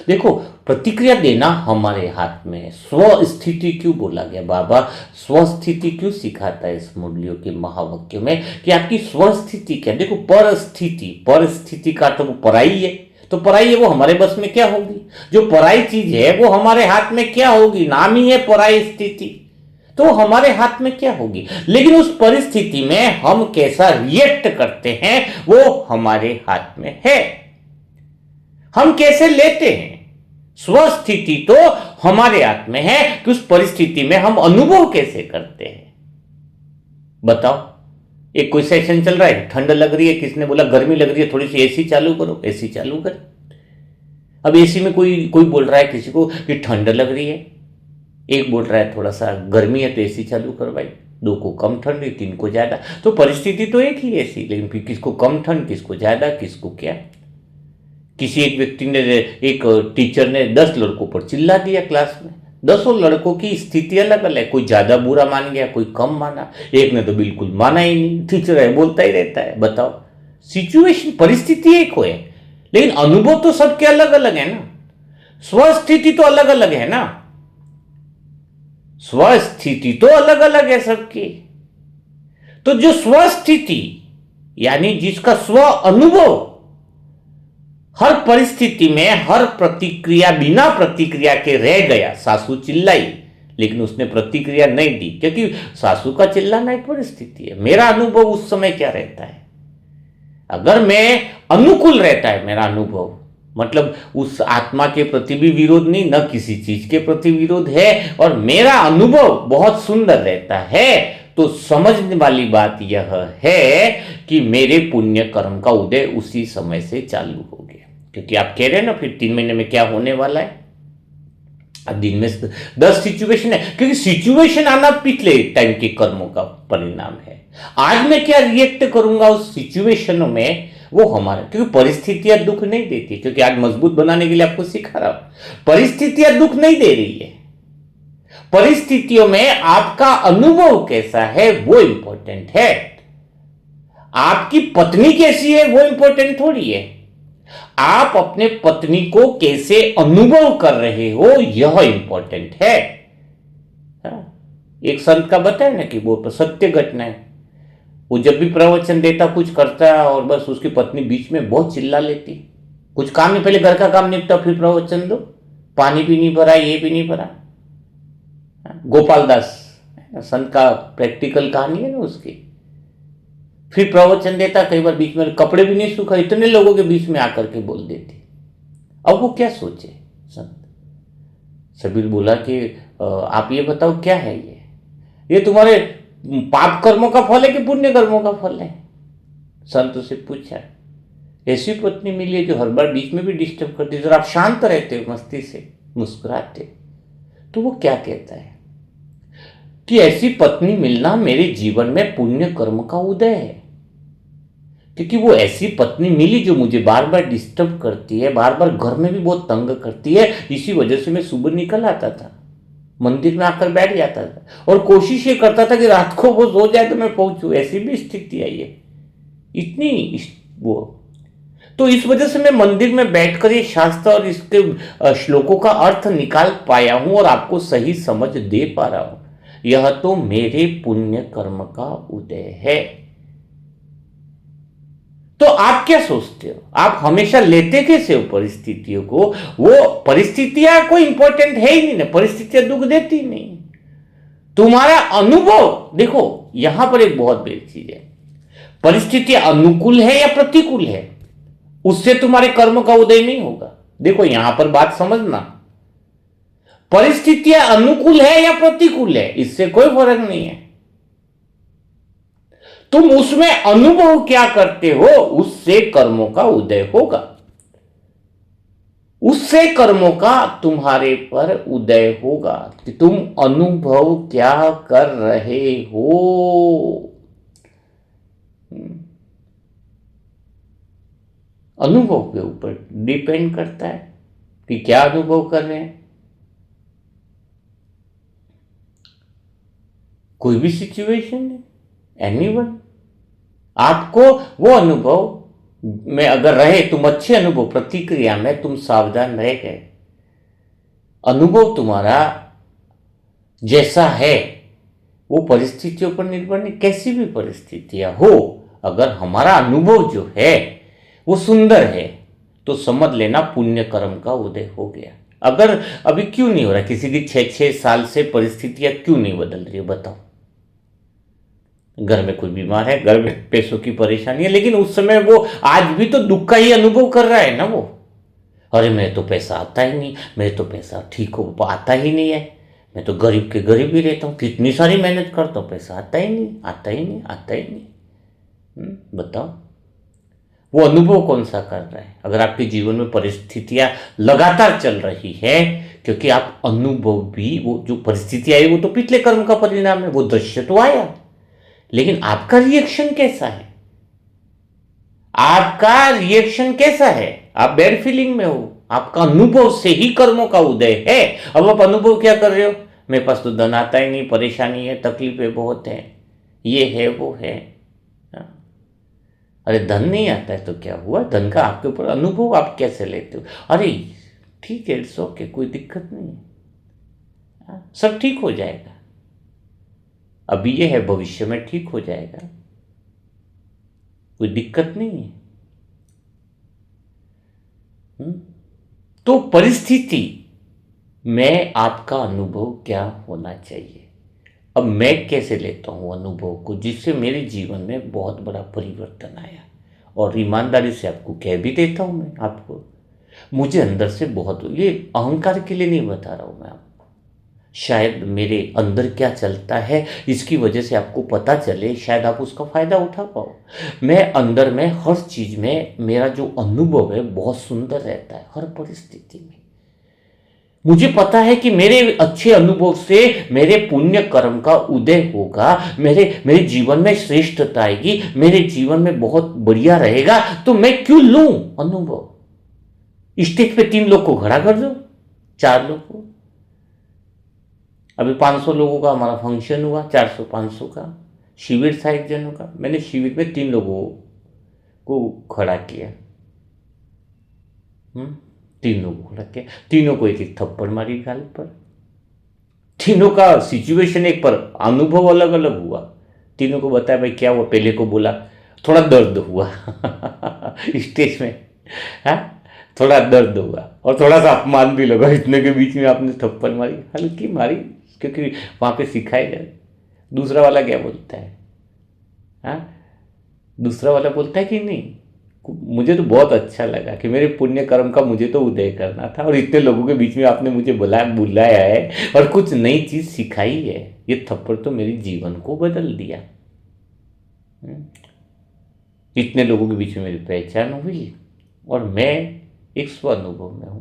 देखो, प्रतिक्रिया देना हमारे हाथ में। स्व स्थिति क्यों बोला गया? बाबा स्व स्थिति क्यों सिखाता है इस मुरलियों के महावाक्य में कि आपकी स्व स्थिति क्या? देखो, परिस्थिति का तो वो पराई है, तो पराई है वो हमारे बस में क्या होगी? जो पराई चीज है वो हमारे हाथ में क्या होगी? नाम ही है पराई स्थिति। तो हमारे हाथ में क्या होगी, लेकिन उस परिस्थिति में हम कैसा रिएक्ट करते हैं वो हमारे हाथ में है। हम कैसे लेते हैं, स्वस्थिति तो हमारे हाथ में है कि उस परिस्थिति में हम अनुभव कैसे करते हैं। बताओ, एक कोई सेशन चल रहा है, ठंड लग रही है, किसने बोला गर्मी लग रही है, थोड़ी सी एसी चालू करो, एसी चालू कर। अब एसी में कोई कोई बोल रहा है किसी को कि ठंड लग रही है, एक बोल रहा है थोड़ा सा गर्मी है तो एसी चालू कर भाई, दो को कम ठंड, तीन को ज्यादा, तो परिस्थिति तो एक ही ऐसी, लेकिन फिर किसको कम ठंड, किसको ज्यादा, किसको क्या। किसी एक व्यक्ति ने, एक टीचर ने 10 लड़कों पर चिल्ला दिया क्लास में। 10 लड़कों की स्थिति अलग अलग है, कोई ज्यादा बुरा मान गया, कोई कम माना, एक ने तो बिल्कुल माना ही नहीं, टीचर है बोलता ही रहता है। बताओ, सिचुएशन, परिस्थिति एक हो है, लेकिन अनुभव तो सबके अलग अलग है ना, स्वस्थिति तो अलग अलग है ना, स्वस्थिति तो अलग अलग है सबकी। तो जो स्वस्थिति यानी जिसका स्व अनुभव हर परिस्थिति में, हर प्रतिक्रिया, बिना प्रतिक्रिया के रह गया। सासू चिल्लाई लेकिन उसने प्रतिक्रिया नहीं दी, क्योंकि सासू का चिल्लाना एक परिस्थिति है। मेरा अनुभव उस समय क्या रहता है, अगर मैं अनुकूल रहता है मेरा अनुभव, मतलब उस आत्मा के प्रति भी विरोध नहीं, न किसी चीज के प्रति विरोध है, और मेरा अनुभव बहुत सुंदर रहता है, तो समझने वाली बात यह है कि मेरे पुण्य कर्म का उदय उसी समय से चालू हो गया। क्योंकि आप कह रहे हैं ना फिर 3 महीने में क्या होने वाला है। अब दिन में 10 सिचुएशन है, क्योंकि सिचुएशन आना पिछले टाइम के कर्मों का परिणाम है। आज मैं क्या रिएक्ट करूंगा उस सिचुएशन में वो हमारा, क्योंकि परिस्थितियां दुख नहीं देती, क्योंकि आज मजबूत बनाने के लिए आपको सिखा रहा हूं, परिस्थितियां दुख नहीं दे रही है। परिस्थितियों में आपका अनुभव कैसा है वो इंपॉर्टेंट है। आपकी पत्नी कैसी है वो इंपॉर्टेंट थोड़ी है, आप अपने पत्नी को कैसे अनुभव कर रहे हो यह इंपॉर्टेंट है। एक संत का बताया ना कि वो सत्य घटना है, वो जब भी प्रवचन देता कुछ करता और बस उसकी पत्नी बीच में बहुत चिल्ला लेती, कुछ काम नहीं, पहले घर का काम निपटा फिर प्रवचन दो, पानी भी नहीं भरा, ये भी नहीं भरा। गोपाल दास संत का प्रैक्टिकल कहानी है ना उसकी, फिर प्रवचन देता, कई बार बीच में कपड़े भी नहीं सूखा, इतने लोगों के बीच में आकर के बोल देती। अब वो क्या सोचे संत, सबीर बोला कि आप ये बताओ क्या है ये तुम्हारे पाप कर्मों का फल है कि पुण्य कर्मों का फल है। संत से पूछा, ऐसी पत्नी मिली है जो हर बार बीच में भी डिस्टर्ब करती है, जरा आप शांत रहते हो, मस्ती से मुस्कुराते, तो वो क्या कहता है कि ऐसी पत्नी मिलना मेरे जीवन में पुण्य कर्म का उदय है, क्योंकि वो ऐसी पत्नी मिली जो मुझे बार बार डिस्टर्ब करती है, बार बार घर में भी बहुत तंग करती है। इसी वजह से मैं सुबह निकल आता था, मंदिर में आकर बैठ जाता था और कोशिश ये करता था कि रात को वो सो जाए तो मैं पहुंचूं। ऐसी भी स्थिति आई है इतनी वो, तो इस वजह से मैं मंदिर में बैठकर ये शास्त्र और इसके श्लोकों का अर्थ निकाल पाया हूं और आपको सही समझ दे पा रहा हूं। यह तो मेरे पुण्य कर्म का उदय है। तो आप क्या सोचते हो, आप हमेशा लेते कैसे हो परिस्थितियों को? वो परिस्थितियां कोई इंपॉर्टेंट है ही नहीं ना, परिस्थितियां दुख देती नहीं। तुम्हारा अनुभव देखो, यहां पर एक बहुत बड़ी चीज है, परिस्थितियां अनुकूल है या प्रतिकूल है उससे तुम्हारे कर्म का उदय नहीं होगा। देखो यहां पर बात समझना, परिस्थितियां अनुकूल है या प्रतिकूल है इससे कोई फर्क नहीं है, तुम उसमें अनुभव क्या करते हो उससे कर्मों का उदय होगा, उससे कर्मों का तुम्हारे पर उदय होगा कि तुम अनुभव क्या कर रहे हो। अनुभव के ऊपर डिपेंड करता है कि क्या अनुभव कर रहे हैं। कोई भी सिचुएशन है, एनीवन, आपको वो अनुभव में अगर रहे, तुम अच्छे अनुभव, प्रतिक्रिया में तुम सावधान रह गए, अनुभव तुम्हारा जैसा है वो परिस्थितियों पर निर्भर नहीं, कैसी भी परिस्थितियां हो, अगर हमारा अनुभव जो है वो सुंदर है तो समझ लेना पुण्य कर्म का उदय हो गया। अगर अभी क्यों नहीं हो रहा, किसी की 6-6 साल से परिस्थितियां क्यों नहीं बदल रही है बताओ। घर में कोई बीमार है, घर में पैसों की परेशानी है, लेकिन उस समय वो आज भी तो दुख का ही अनुभव कर रहा है ना वो। अरे मेरे तो पैसा आता ही नहीं, मेरे तो पैसा ठीक हो आता ही नहीं है, मैं तो गरीब के गरीब ही रहता हूँ, कितनी सारी मेहनत करता हूँ, पैसा आता ही नहीं, आता ही नहीं, आता ही नहीं। बताओ वो अनुभव कौन सा कर रहा है। अगर आपके जीवन में परिस्थितियां लगातार चल रही है, क्योंकि आप अनुभव भी, वो जो परिस्थिति आई वो तो पिछले कर्म का परिणाम है, वो दृश्य तो आया, लेकिन आपका रिएक्शन कैसा है, आपका रिएक्शन कैसा है। आप बैड फीलिंग में हो, आपका अनुभव से ही कर्मों का उदय है। अब आप अनुभव क्या कर रहे हो, मेरे पास तो धन आता ही नहीं, परेशानी है, तकलीफें बहुत है, ये है वो है। अरे धन नहीं आता है तो क्या हुआ, धन का आपके ऊपर अनुभव आप कैसे लेते हो। अरे ठीक है, इट्स ओके, कोई दिक्कत नहीं है, सब ठीक हो जाएगा, अभी ये है, भविष्य में ठीक हो जाएगा, कोई दिक्कत नहीं है। तो परिस्थिति में आपका अनुभव क्या होना चाहिए। अब मैं कैसे लेता हूं अनुभव को, जिससे मेरे जीवन में बहुत बड़ा परिवर्तन आया। और ईमानदारी से आपको कह भी देता हूं मैं आपको, मुझे अंदर से बहुत, ये अहंकार के लिए नहीं बता रहा हूं मैं आपको, शायद मेरे अंदर क्या चलता है इसकी वजह से आपको पता चले, शायद आप उसका फायदा उठा पाओ। मैं अंदर में हर चीज में, मेरा जो अनुभव है बहुत सुंदर रहता है हर परिस्थिति में। मुझे पता है कि मेरे अच्छे अनुभव से मेरे पुण्य कर्म का उदय होगा, मेरे जीवन में श्रेष्ठता आएगी, मेरे जीवन में बहुत बढ़िया रहेगा, तो मैं क्यों लूं अनुभव। स्टेज पे 3 लोग को खड़ा कर दो, 4 लोग को। अभी 500 लोगों का हमारा फंक्शन हुआ, 400-500 का शिविर था, 1 जनों का। मैंने शिविर में 3 लोगों को खड़ा किया, 3 लोगों को खड़ा किया, तीनों को एक एक थप्पड़ मारी गाल पर। तीनों का सिचुएशन एक पर, अनुभव अलग अलग हुआ। तीनों को बताया भाई क्या हुआ, पहले को बोला थोड़ा दर्द हुआ स्टेज में, हाँ थोड़ा दर्द हुआ और थोड़ा सा अपमान भी लगा, इतने के बीच में आपने थप्पड़ मारी, हल्की मारी, क्योंकि वहां पे सिखाया जाए। दूसरा वाला क्या बोलता है, हाँ दूसरा वाला बोलता है कि नहीं, मुझे तो बहुत अच्छा लगा कि मेरे पुण्य कर्म का मुझे तो उदय करना था, और इतने लोगों के बीच में आपने मुझे बुलाया है और कुछ नई चीज सिखाई है, ये थप्पड़ तो मेरे जीवन को बदल दिया। इतने लोगों के बीच में मेरी पहचान हुई और मैं एक स्व अनुभव में हूं।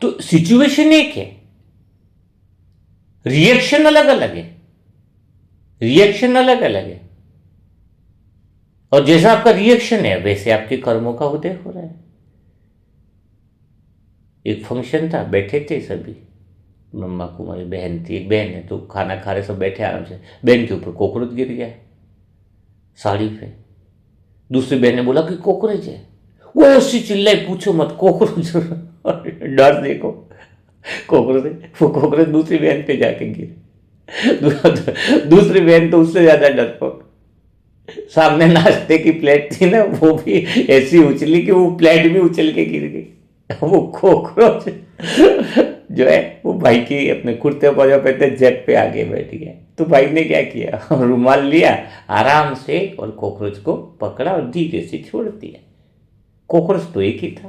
तो सिचुएशन एक है, रिएक्शन अलग अलग है, रिएक्शन अलग अलग है, और जैसा आपका रिएक्शन है वैसे आपके कर्मों का उदय हो रहा है। एक फंक्शन था, बैठे थे सभी, ब्रह्मा कुमारी बहन थी, एक बहन है, तो खाना खा रहे सब बैठे आराम से, बहन के ऊपर कॉकरोच गिर गया साड़ी पे। दूसरी बहन ने बोला कि कॉकरोच है, वो ऐसी चिल्लाई पूछो मत, कॉकरोच डर देखो, कॉकरोच है, वो कॉकरोच दूसरी बहन पे जाके गिर। दूसरी बहन तो उससे ज्यादा डरपोक, सामने नाश्ते की प्लेट थी ना, वो भी ऐसी उछली कि वो प्लेट भी उछल के गिर गई। वो कॉकरोच जो है वो भाई की अपने कुर्ते पजामा पहनते जेब पे आगे बैठ गया। तो भाई ने क्या किया, रुमाल लिया आराम से और कॉकरोच को पकड़ा और धीरे से छोड़ दिया। कॉकरोच तो एक ही था।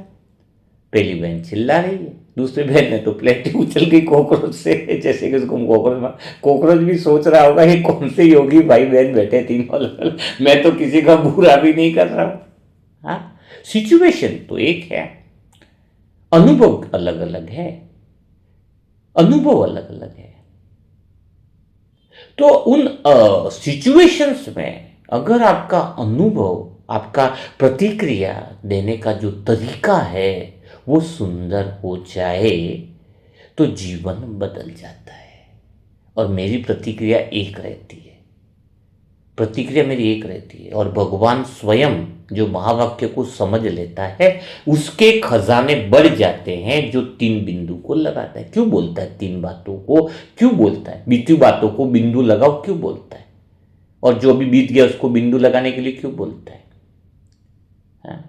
पहली बहन चिल्ला रही है, दूसरी बहन ने तो प्लेट ही उछल गई कॉकरोच से, जैसे कि उसको कॉकरोच। कॉकरोच भी सोच रहा होगा ये कौन से योगी भाई बहन बैठे तीनों अलग, मैं तो किसी का बुरा भी नहीं कर रहा हूं। हाँ, सिचुएशन तो एक है, अनुभव अलग अलग है, अनुभव अलग अलग है। तो उन सिचुएशंस में अगर आपका अनुभव, आपका प्रतिक्रिया देने का जो तरीका है वो सुंदर हो जाए तो जीवन बदल जाता है। और मेरी प्रतिक्रिया एक रहती है, प्रतिक्रिया मेरी एक रहती है, और भगवान स्वयं जो महावाक्य को समझ लेता है उसके खजाने बढ़ जाते हैं, जो 3 बिंदु को लगाता है। क्यों बोलता है 3 बातों को, क्यों बोलता है बीती बातों को बिंदु लगाओ, क्यों बोलता है, और जो अभी बीत गया उसको बिंदु लगाने के लिए क्यों बोलता है, हाँ?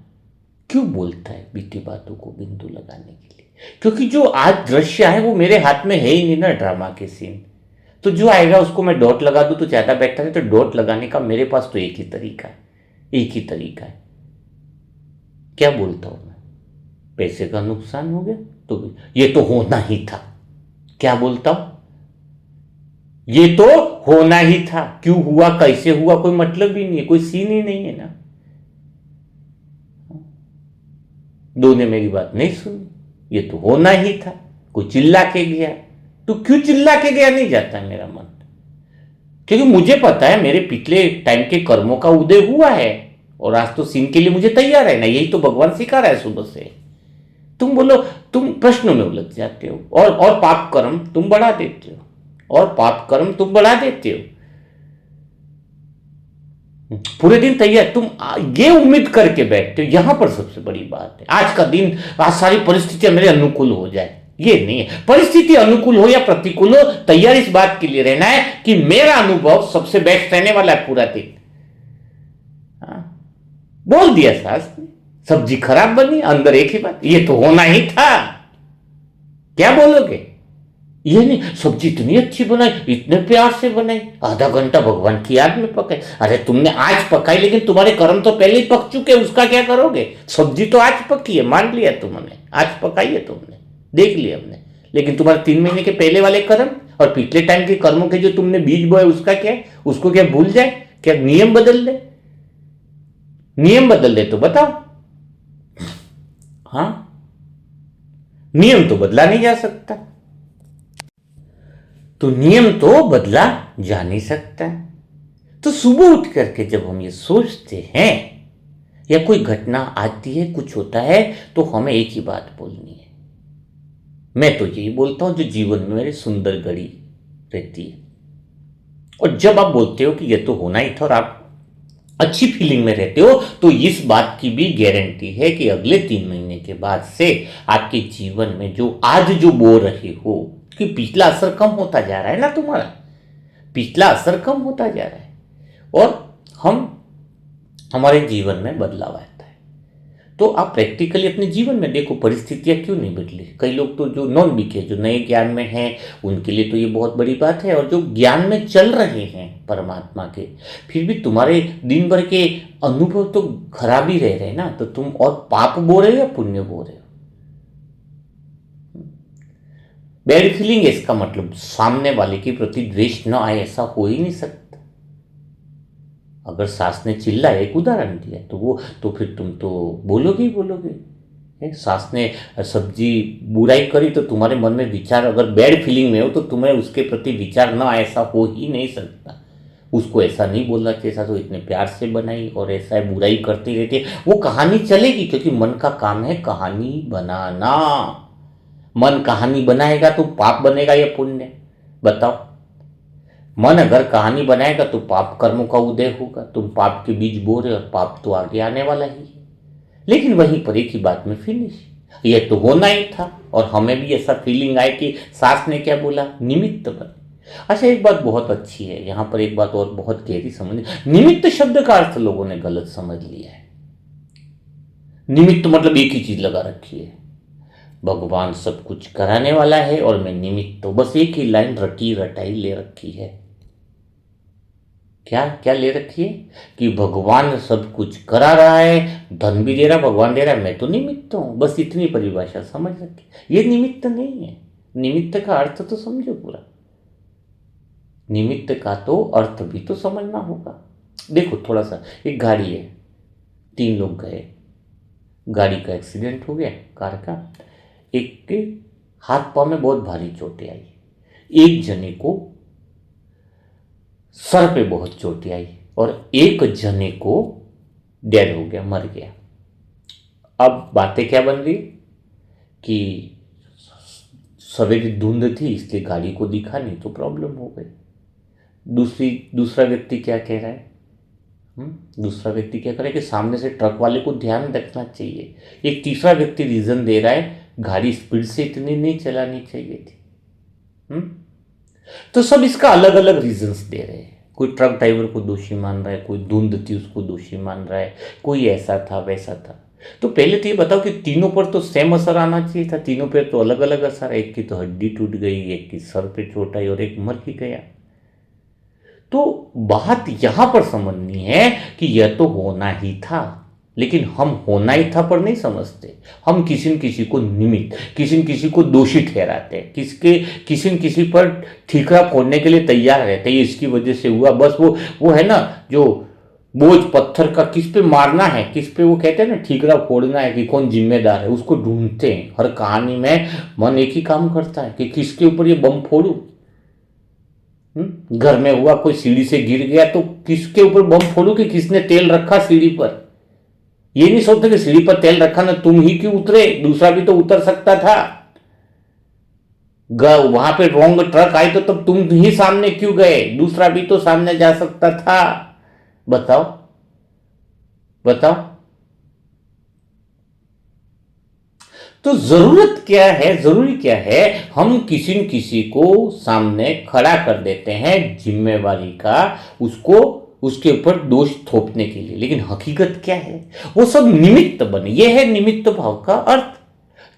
क्यों बोलता है बीती बातों को बिंदु लगाने के लिए? क्योंकि जो आज दृश्य है वो मेरे हाथ में है ही नहीं ना, ड्रामा के सीन। तो जो आएगा उसको मैं डॉट लगा दूं तो ज्यादा बेहतर है। तो डॉट लगाने का मेरे पास तो एक ही तरीका है, एक ही तरीका है। क्या बोलता हूं मैं? पैसे का नुकसान हो गया तो ये तो होना ही था। क्या बोलता हूं? ये तो होना ही था। क्यों हुआ, कैसे हुआ, कोई मतलब ही नहीं है, कोई सीन ही नहीं है ना। दो ने मेरी बात नहीं सुनी, ये तो होना ही था। कोई चिल्ला के गया, तो क्यों चिल्ला के गया नहीं जाता है मेरा मन, क्योंकि मुझे पता है मेरे पिछले टाइम के कर्मों का उदय हुआ है और आज तो सीन के लिए मुझे तैयार है ना। यही तो भगवान सिखा रहा है सुबह से। तुम बोलो, तुम प्रश्नों में उलझ जाते हो और पाप कर्म तुम बढ़ा देते हो, और पाप कर्म तुम बढ़ा देते हो। पूरे दिन तैयार तुम ये उम्मीद करके बैठते हो। यहां पर सबसे बड़ी बात है, आज का दिन, आज सारी परिस्थितियां मेरे अनुकूल हो जाए, ये नहीं है। परिस्थिति अनुकूल हो या प्रतिकूल हो, तैयार इस बात के लिए रहना है कि मेरा अनुभव सबसे बेस्ट रहने वाला है पूरा दिन। बोल दिया सास ने, सब्जी खराब बनी, अंदर एक ही बात, ये तो होना ही था। क्या बोलोगे? ये नहीं, सब्जी इतनी अच्छी बनाई, इतने प्यार से बनाई, आधा घंटा भगवान की याद में पकाई। अरे तुमने आज पकाई, लेकिन तुम्हारे कर्म तो पहले ही पक चुके, उसका क्या करोगे? सब्जी तो आज पकी है, मान लिया तुमने, आज पकाई है तुमने, देख लिया हमने, लेकिन तुम्हारे 3 महीने के पहले वाले कर्म और पिछले टाइम के कर्मों के जो तुमने बीज बोए, उसका क्या? उसको क्या भूल जाए? क्या नियम बदल दे? नियम बदल दे तो बताओ। हाँ, नियम तो बदला नहीं जा सकता, तो नियम तो बदला जा नहीं सकता। तो सुबह उठ करके जब हम ये सोचते हैं या कोई घटना आती है, कुछ होता है, तो हमें एक ही बात बोलनी है। मैं तो यही बोलता हूं जो जीवन में मेरी सुंदर घड़ी रहती है। और जब आप बोलते हो कि ये तो होना ही था और आप अच्छी फीलिंग में रहते हो, तो इस बात की भी गारंटी है कि अगले 3 महीने के बाद से आपके जीवन में जो आज जो बो रहे हो, कि पिछला असर कम होता जा रहा है ना, तुम्हारा पिछला असर कम होता जा रहा है और हमारे जीवन में बदलाव आता है। तो आप प्रैक्टिकली अपने जीवन में देखो, परिस्थितियां क्यों नहीं बदली। कई लोग तो जो नॉन वीक है, जो नए ज्ञान में हैं, उनके लिए तो ये बहुत बड़ी बात है। और जो ज्ञान में चल रहे हैं परमात्मा के, फिर भी तुम्हारे दिन भर के अनुभव तो खराब ही रह रहे हैं ना। तो तुम और पाप बो रहे हो या पुण्य बो रहे हो? बैड फीलिंग है, इसका मतलब सामने वाले के प्रति द्वेष न आए, ऐसा हो ही नहीं सकता। अगर सास ने चिल्लाया, एक उदाहरण दिया, तो वो तो फिर तुम तो बोलोगे ही बोलोगे। सास ने सब्जी बुराई करी तो तुम्हारे मन में विचार, अगर बैड फीलिंग में हो तो तुम्हें उसके प्रति विचार ना, ऐसा हो ही नहीं सकता। उसको ऐसा नहीं बोलना चाहिए, ऐसा तो इतने प्यार से बनाई और ऐसा है, बुराई करती रहती है, वो कहानी चलेगी। क्योंकि मन का काम है कहानी बनाना। मन कहानी बनाएगा तो पाप बनेगा या पुण्य? बताओ। मन अगर कहानी बनाएगा तो पाप कर्मों का उदय होगा, तुम पाप के बीज बो रहे हो और पाप तो आगे आने वाला ही है। लेकिन वहीं पर एक ही बात में फिनिश, ये तो होना ही था। और हमें भी ऐसा फीलिंग आए कि सास ने क्या बोला, निमित्त बने। अच्छा, एक बात बहुत अच्छी है यहाँ पर, एक बात और बहुत गहरी समझ। निमित्त शब्द का अर्थ लोगों ने गलत समझ लिया है। निमित्त मतलब एक ही चीज लगा रखी है, भगवान सब कुछ कराने वाला है और मैं निमित्त। तो बस एक ही लाइन रटी रटाई ले रखी है। क्या क्या ले रखी है? कि भगवान सब कुछ करा रहा है, धन भी दे रहा, भगवान दे रहा है, मैं तो निमित्त हूं। बस इतनी परिभाषा समझ रखी। ये निमित्त नहीं है। निमित्त का अर्थ तो समझो पूरा। निमित्त का तो अर्थ भी तो समझना होगा। देखो थोड़ा सा, एक गाड़ी है, 3 लोग गए, गाड़ी का एक्सीडेंट हो गया, कार का। एक के हाथ पांव में बहुत भारी चोटें आई, एक जने को सर पे बहुत चोटें आई और एक जने को डेड हो गया, मर गया। अब बातें क्या बन रही कि सवेरे धुंध थी इसलिए गाड़ी को दिखा नहीं तो प्रॉब्लम हो गई। दूसरा व्यक्ति क्या कह रहा है? दूसरा व्यक्ति क्या करे कि सामने से ट्रक वाले को ध्यान रखना चाहिए। एक तीसरा व्यक्ति रीजन दे रहा है गाड़ी स्पीड से इतनी नहीं चलानी चाहिए थी। तो सब इसका अलग अलग रीजंस दे रहे हैं। कोई ट्रक ड्राइवर को दोषी मान रहा है, कोई धुंध थी उसको दोषी मान रहा है, कोई ऐसा था वैसा था। तो पहले तो ये बताओ कि तीनों पर तो सेम असर आना चाहिए था, तीनों पर तो अलग अलग असर है। एक की तो हड्डी टूट गई, एक की सर पे चोट आई और एक मर ही गया। तो बात यहां पर समझनी है कि यह तो होना ही था, लेकिन हम होना ही था पर नहीं समझते। हम किसी न किसी को निमित्त, किसी न किसी को दोषी ठहराते हैं, किसी न किसी पर ठीकरा फोड़ने के लिए तैयार रहते हैं। इसकी वजह से हुआ, बस वो है ना, जो बोझ पत्थर का किस पे मारना है, किस पे वो कहते हैं ना ठीकरा फोड़ना है, कि कौन जिम्मेदार है, उसको ढूंढते हैं। हर कहानी में मन एक ही काम करता है कि किसके ऊपर ये बम फोड़ू। घर में हुआ, कोई सीढ़ी से गिर गया तो किसके ऊपर बम फोड़ू, कि किसने तेल रखा सीढ़ी पर। ये नहीं सोचते कि सीढ़ी पर तेल रखा ना, तुम ही क्यों उतरे, दूसरा भी तो उतर सकता था। वहां पे रॉन्ग ट्रक आई तो तब तुम ही सामने क्यों गए, दूसरा भी तो सामने जा सकता था। बताओ बताओ। तो जरूरत क्या है, जरूरी क्या है, हम किसी न किसी को सामने खड़ा कर देते हैं जिम्मेवारी का, उसको उसके ऊपर दोष थोपने के लिए। लेकिन हकीकत क्या है, वो सब निमित्त बने। ये है निमित्त भाव का अर्थ।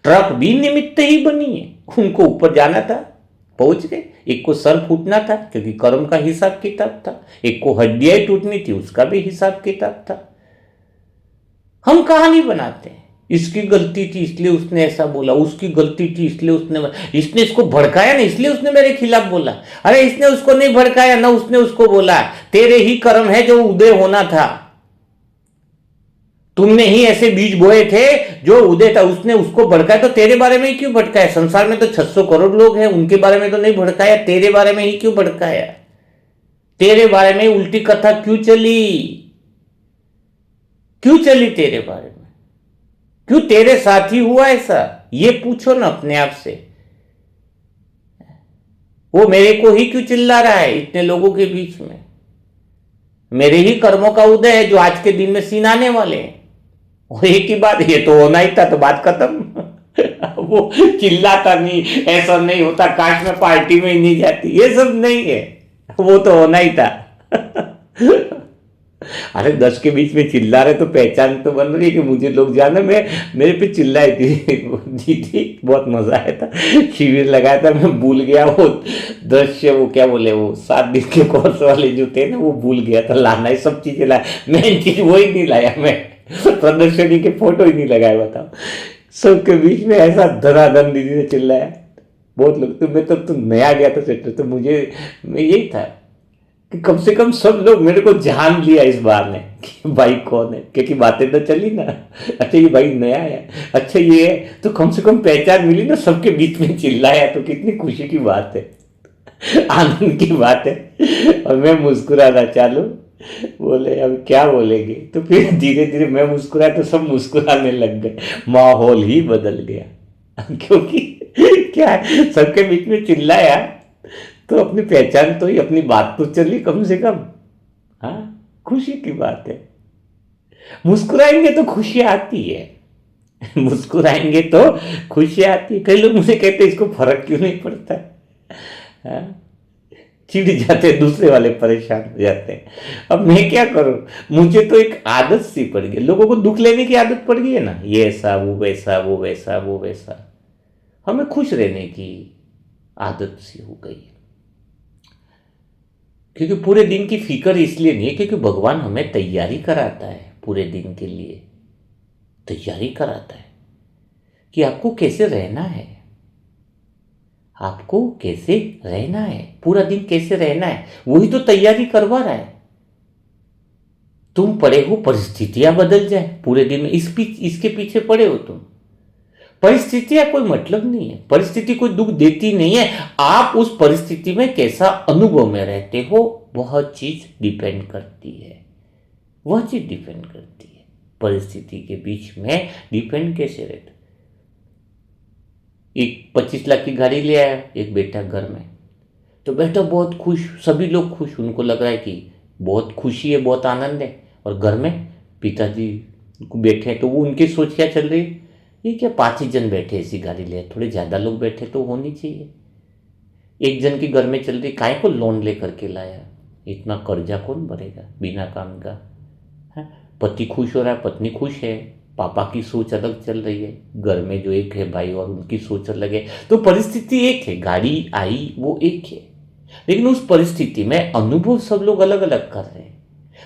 ट्रक भी निमित्त ही बनी है, उनको ऊपर जाना था, पहुंच गए। एक को सर फूटना था क्योंकि कर्म का हिसाब किताब था, एक को हड्डियां टूटनी थी, उसका भी हिसाब किताब था। हम कहानी बनाते हैं, इसकी गलती थी इसलिए उसने ऐसा बोला, उसकी गलती थी इसलिए इसने इसको भड़काया ना इसलिए उसने मेरे खिलाफ बोला। अरे इसने उसको नहीं भड़काया ना, उसने उसको बोला। तेरे ही कर्म है जो उदय होना था, तुमने ही ऐसे बीज बोए थे जो उदय था। उसने उसको भड़काया तो तेरे बारे में ही क्यों भड़काया? संसार में तो 600 करोड़ लोग हैं, उनके बारे में तो नहीं भड़काया, तेरे बारे में ही क्यों भड़काया? तेरे बारे में उल्टी कथा क्यों चली? क्यों चली तेरे बारे में? क्यों तेरे साथ ही हुआ ऐसा? ये पूछो ना अपने आप से। वो मेरे को ही क्यों चिल्ला रहा है इतने लोगों के बीच में? मेरे ही कर्मों का उदय है जो आज के दिन में सीन आने वाले हैं। और एक ही बात, ये तो होना ही था, तो बात खत्म। वो चिल्लाता नहीं, ऐसा नहीं होता, काश में पार्टी में ही नहीं जाती, ये सब नहीं है, वो तो होना ही था। अरे 10 के बीच में चिल्ला रहे तो पहचान तो बन रही है कि मुझे लोग जाने में मेरे पे चिल्लाई थी। दीदी बहुत मजा आया था, शिविर लगाया था, मैं भूल गया वो दृश्य, वो क्या बोले, वो 7 दिन के कोर्स वाले जो थे ना, वो भूल गया था लाना। ये सब चीजें लाया, मेन चीज वो ही नहीं लाया मैं, प्रदर्शनी के फोटो ही नहीं लगाया। बताओ, सबके बीच में ऐसा धनाधन दीदी ने चिल्लाया। बहुत लोग तो, मैं तब तो नया गया था सेक्टर, तो मुझे यही था कि कम से कम सब लोग मेरे को जान लिया इस बार ने कि भाई कौन है, क्योंकि बातें तो चली ना, अच्छा ये भाई नया है, अच्छा ये है, तो कम से कम पहचान मिली ना, सबके बीच में चिल्लाया, तो कितनी खुशी की बात है, आनंद की बात है। और मैं मुस्कुराना चालू, बोले अब क्या बोलेंगे, तो फिर धीरे धीरे मैं मुस्कुराया तो सब मुस्कुराने लग गए, माहौल ही बदल गया। क्योंकि क्या है, सबके बीच में चिल्लाया तो अपनी पहचान तो ही, अपनी बात तो चली कम से कम। हाँ, खुशी की बात है। मुस्कुराएंगे तो खुशी आती है। मुस्कुराएंगे तो खुशी आती है। कई लोग मुझे कहते हैं इसको फर्क क्यों नहीं पड़ता। हाँ? चिढ़ जाते हैं, दूसरे वाले परेशान हो जाते हैं। अब मैं क्या करूं, मुझे तो एक आदत सी पड़ गई, लोगों को दुख लेने की आदत पड़ गई है ना, ये ऐसा वो वैसा, वो वैसा वो वैसा। हमें खुश रहने की आदत सी हो गई। क्योंकि पूरे दिन की फिक्र इसलिए नहीं है, क्योंकि भगवान हमें तैयारी कराता है, पूरे दिन के लिए तैयारी कराता है कि आपको कैसे रहना है, आपको कैसे रहना है, पूरा दिन कैसे रहना है, वही तो तैयारी करवा रहा है। तुम पड़े हो परिस्थितियां बदल जाए पूरे दिन में, इसके पीछे पड़े हो तुम। परिस्थितियां कोई मतलब नहीं है, परिस्थिति कोई दुख देती नहीं है। आप उस परिस्थिति में कैसा अनुभव में रहते हो, वह चीज डिपेंड करती है, वह चीज डिपेंड करती है। परिस्थिति के बीच में डिपेंड कैसे रहते। एक 25 लाख की गाड़ी ले आया एक बेटा घर में, तो बेटा बहुत खुश, सभी लोग खुश, उनको लग रहा है कि बहुत खुशी है, बहुत आनंद है। और घर में पिताजी बैठे हैं, तो वो उनकी सोच क्या चल रही है, ये क्या 5 ही जन बैठे ऐसी गाड़ी ले, थोड़े ज़्यादा लोग बैठे तो होनी चाहिए। एक जन की घर में चल रही, काय को लोन लेकर के लाया, इतना कर्जा कौन भरेगा बिना काम का। है? पति खुश हो रहा है, पत्नी खुश है, पापा की सोच अलग चल रही है, घर में जो एक है भाई और उनकी सोच अलग है, तो परिस्थिति एक है, गाड़ी आई वो एक है, लेकिन उस परिस्थिति में अनुभव सब लोग अलग अलग कर रहे हैं।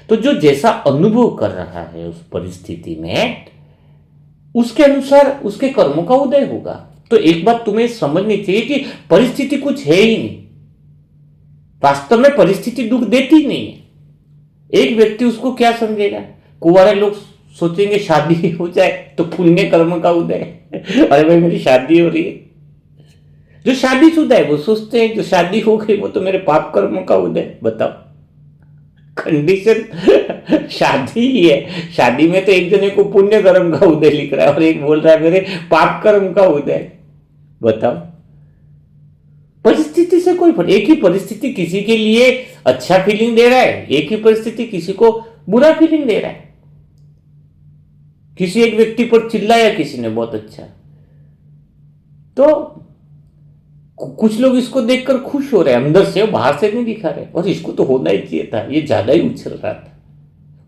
तो जो जैसा अनुभव कर रहा है उस परिस्थिति में, उसके अनुसार उसके कर्मों का उदय होगा। तो एक बात तुम्हें समझनी चाहिए कि परिस्थिति कुछ है ही नहीं, वास्तव में परिस्थिति दुख देती नहीं है। एक व्यक्ति उसको क्या समझेगा, कुंवारे लोग सोचेंगे शादी हो जाए तो पुण्य कर्म का उदय अरे भाई मेरी शादी हो रही है। जो शादीशुदा है वो सोचते हैं जो शादी हो गई वो तो मेरे पाप कर्म का उदय। बताओ, कंडीशन शादी ही है, शादी में तो एक जने को पुण्य कर्म का उदय लिख रहा है और एक बोल रहा है मेरे पाप कर्म का उदय। बताओ, परिस्थिति से कोई फर्क, एक ही परिस्थिति किसी के लिए अच्छा फीलिंग दे रहा है, एक ही परिस्थिति किसी को बुरा फीलिंग दे रहा है। किसी एक व्यक्ति पर चिल्लाया किसी ने बहुत अच्छा, तो कुछ लोग इसको देखकर खुश हो रहे हैं, अंदर से, बाहर से नहीं दिखा रहे, और इसको तो होना ही चाहिए था, ये ज्यादा ही उछल रहा था।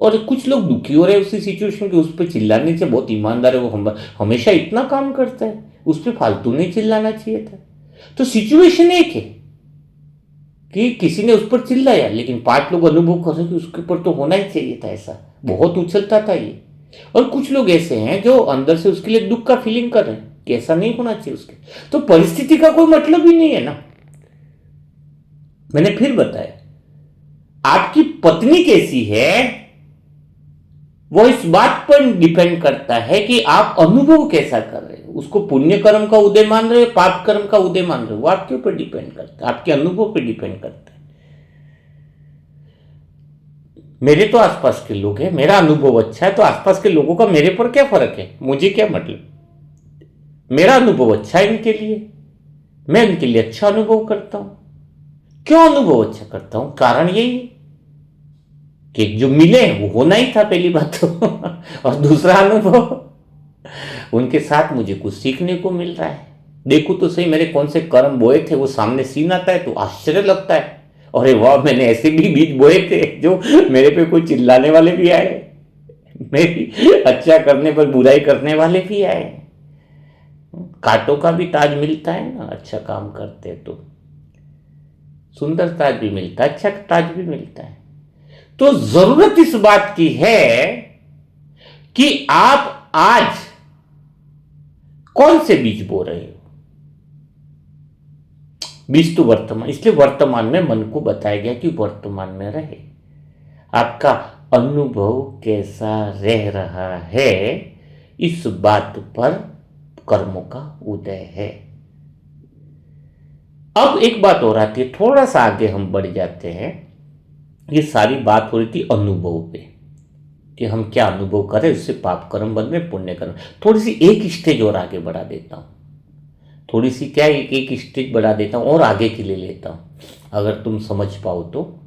और कुछ लोग दुखी हो रहे हैं उसी सिचुएशन के, उस पर चिल्लाने से, बहुत ईमानदार है वो, हमेशा इतना काम करता है, उस पर फालतू नहीं चिल्लाना चाहिए था। तो सिचुएशन एक है कि किसी ने उस पर चिल्लाया, लेकिन 5 लोग अनुभव कर रहे कि उसके ऊपर तो होना ही चाहिए था, ऐसा बहुत उछलता था ये। और कुछ लोग ऐसे हैं जो अंदर से उसके लिए दुख का फीलिंग कर रहे हैं कि ऐसा नहीं होना चाहिए उसके। तो परिस्थिति का कोई मतलब ही नहीं है ना। मैंने फिर बताया, आपकी पत्नी कैसी है वो इस बात पर डिपेंड करता है कि आप अनुभव कैसा कर रहे हो। उसको पुण्य कर्म का उदय मान रहे हो, पाप कर्म का उदय मान रहे हो, वो आपके ऊपर डिपेंड करता है, आपके अनुभव पर डिपेंड करता है। मेरे तो आसपास के लोग हैं, मेरा अनुभव अच्छा है, तो आसपास के लोगों का मेरे पर क्या फर्क है, मुझे क्या मतलब। मेरा अनुभव अच्छा है इनके लिए, मैं इनके लिए अच्छा अनुभव करता हूं। क्यों अनुभव अच्छा करता हूं, कारण यही है कि जो मिले वो होना ही था, पहली बात तो और दूसरा अनुभव, उनके साथ मुझे कुछ सीखने को मिल रहा है। देखो तो सही मेरे कौन से कर्म बोए थे, वो सामने सीन आता है तो आश्चर्य लगता है, अरे वाह मैंने ऐसे भी बीज बोए थे जो मेरे पे कोई चिल्लाने वाले भी आए, मेरी अच्छा करने पर बुराई करने वाले भी आए। कांटों का भी ताज मिलता है ना, अच्छा काम करते तो सुंदर ताज भी मिलता है, अच्छा ताज भी मिलता है। तो जरूरत इस बात की है कि आप आज कौन से बीज बो रहे हो। बीज तो वर्तमान, इसलिए वर्तमान में मन को बताया गया कि वर्तमान में रहे। आपका अनुभव कैसा रह रहा है इस बात पर कर्मों का उदय है। अब एक बात और आती है, थोड़ा सा आगे हम बढ़ जाते हैं। ये सारी बात हो रही थी अनुभव पे कि हम क्या अनुभव करें, उससे पाप कर्म बन रहे पुण्य कर्म। थोड़ी सी एक स्टेज और आगे बढ़ा देता हूं, थोड़ी सी क्या एक स्टेज बढ़ा देता हूं और आगे के लिए लेता हूं, अगर तुम समझ पाओ तो।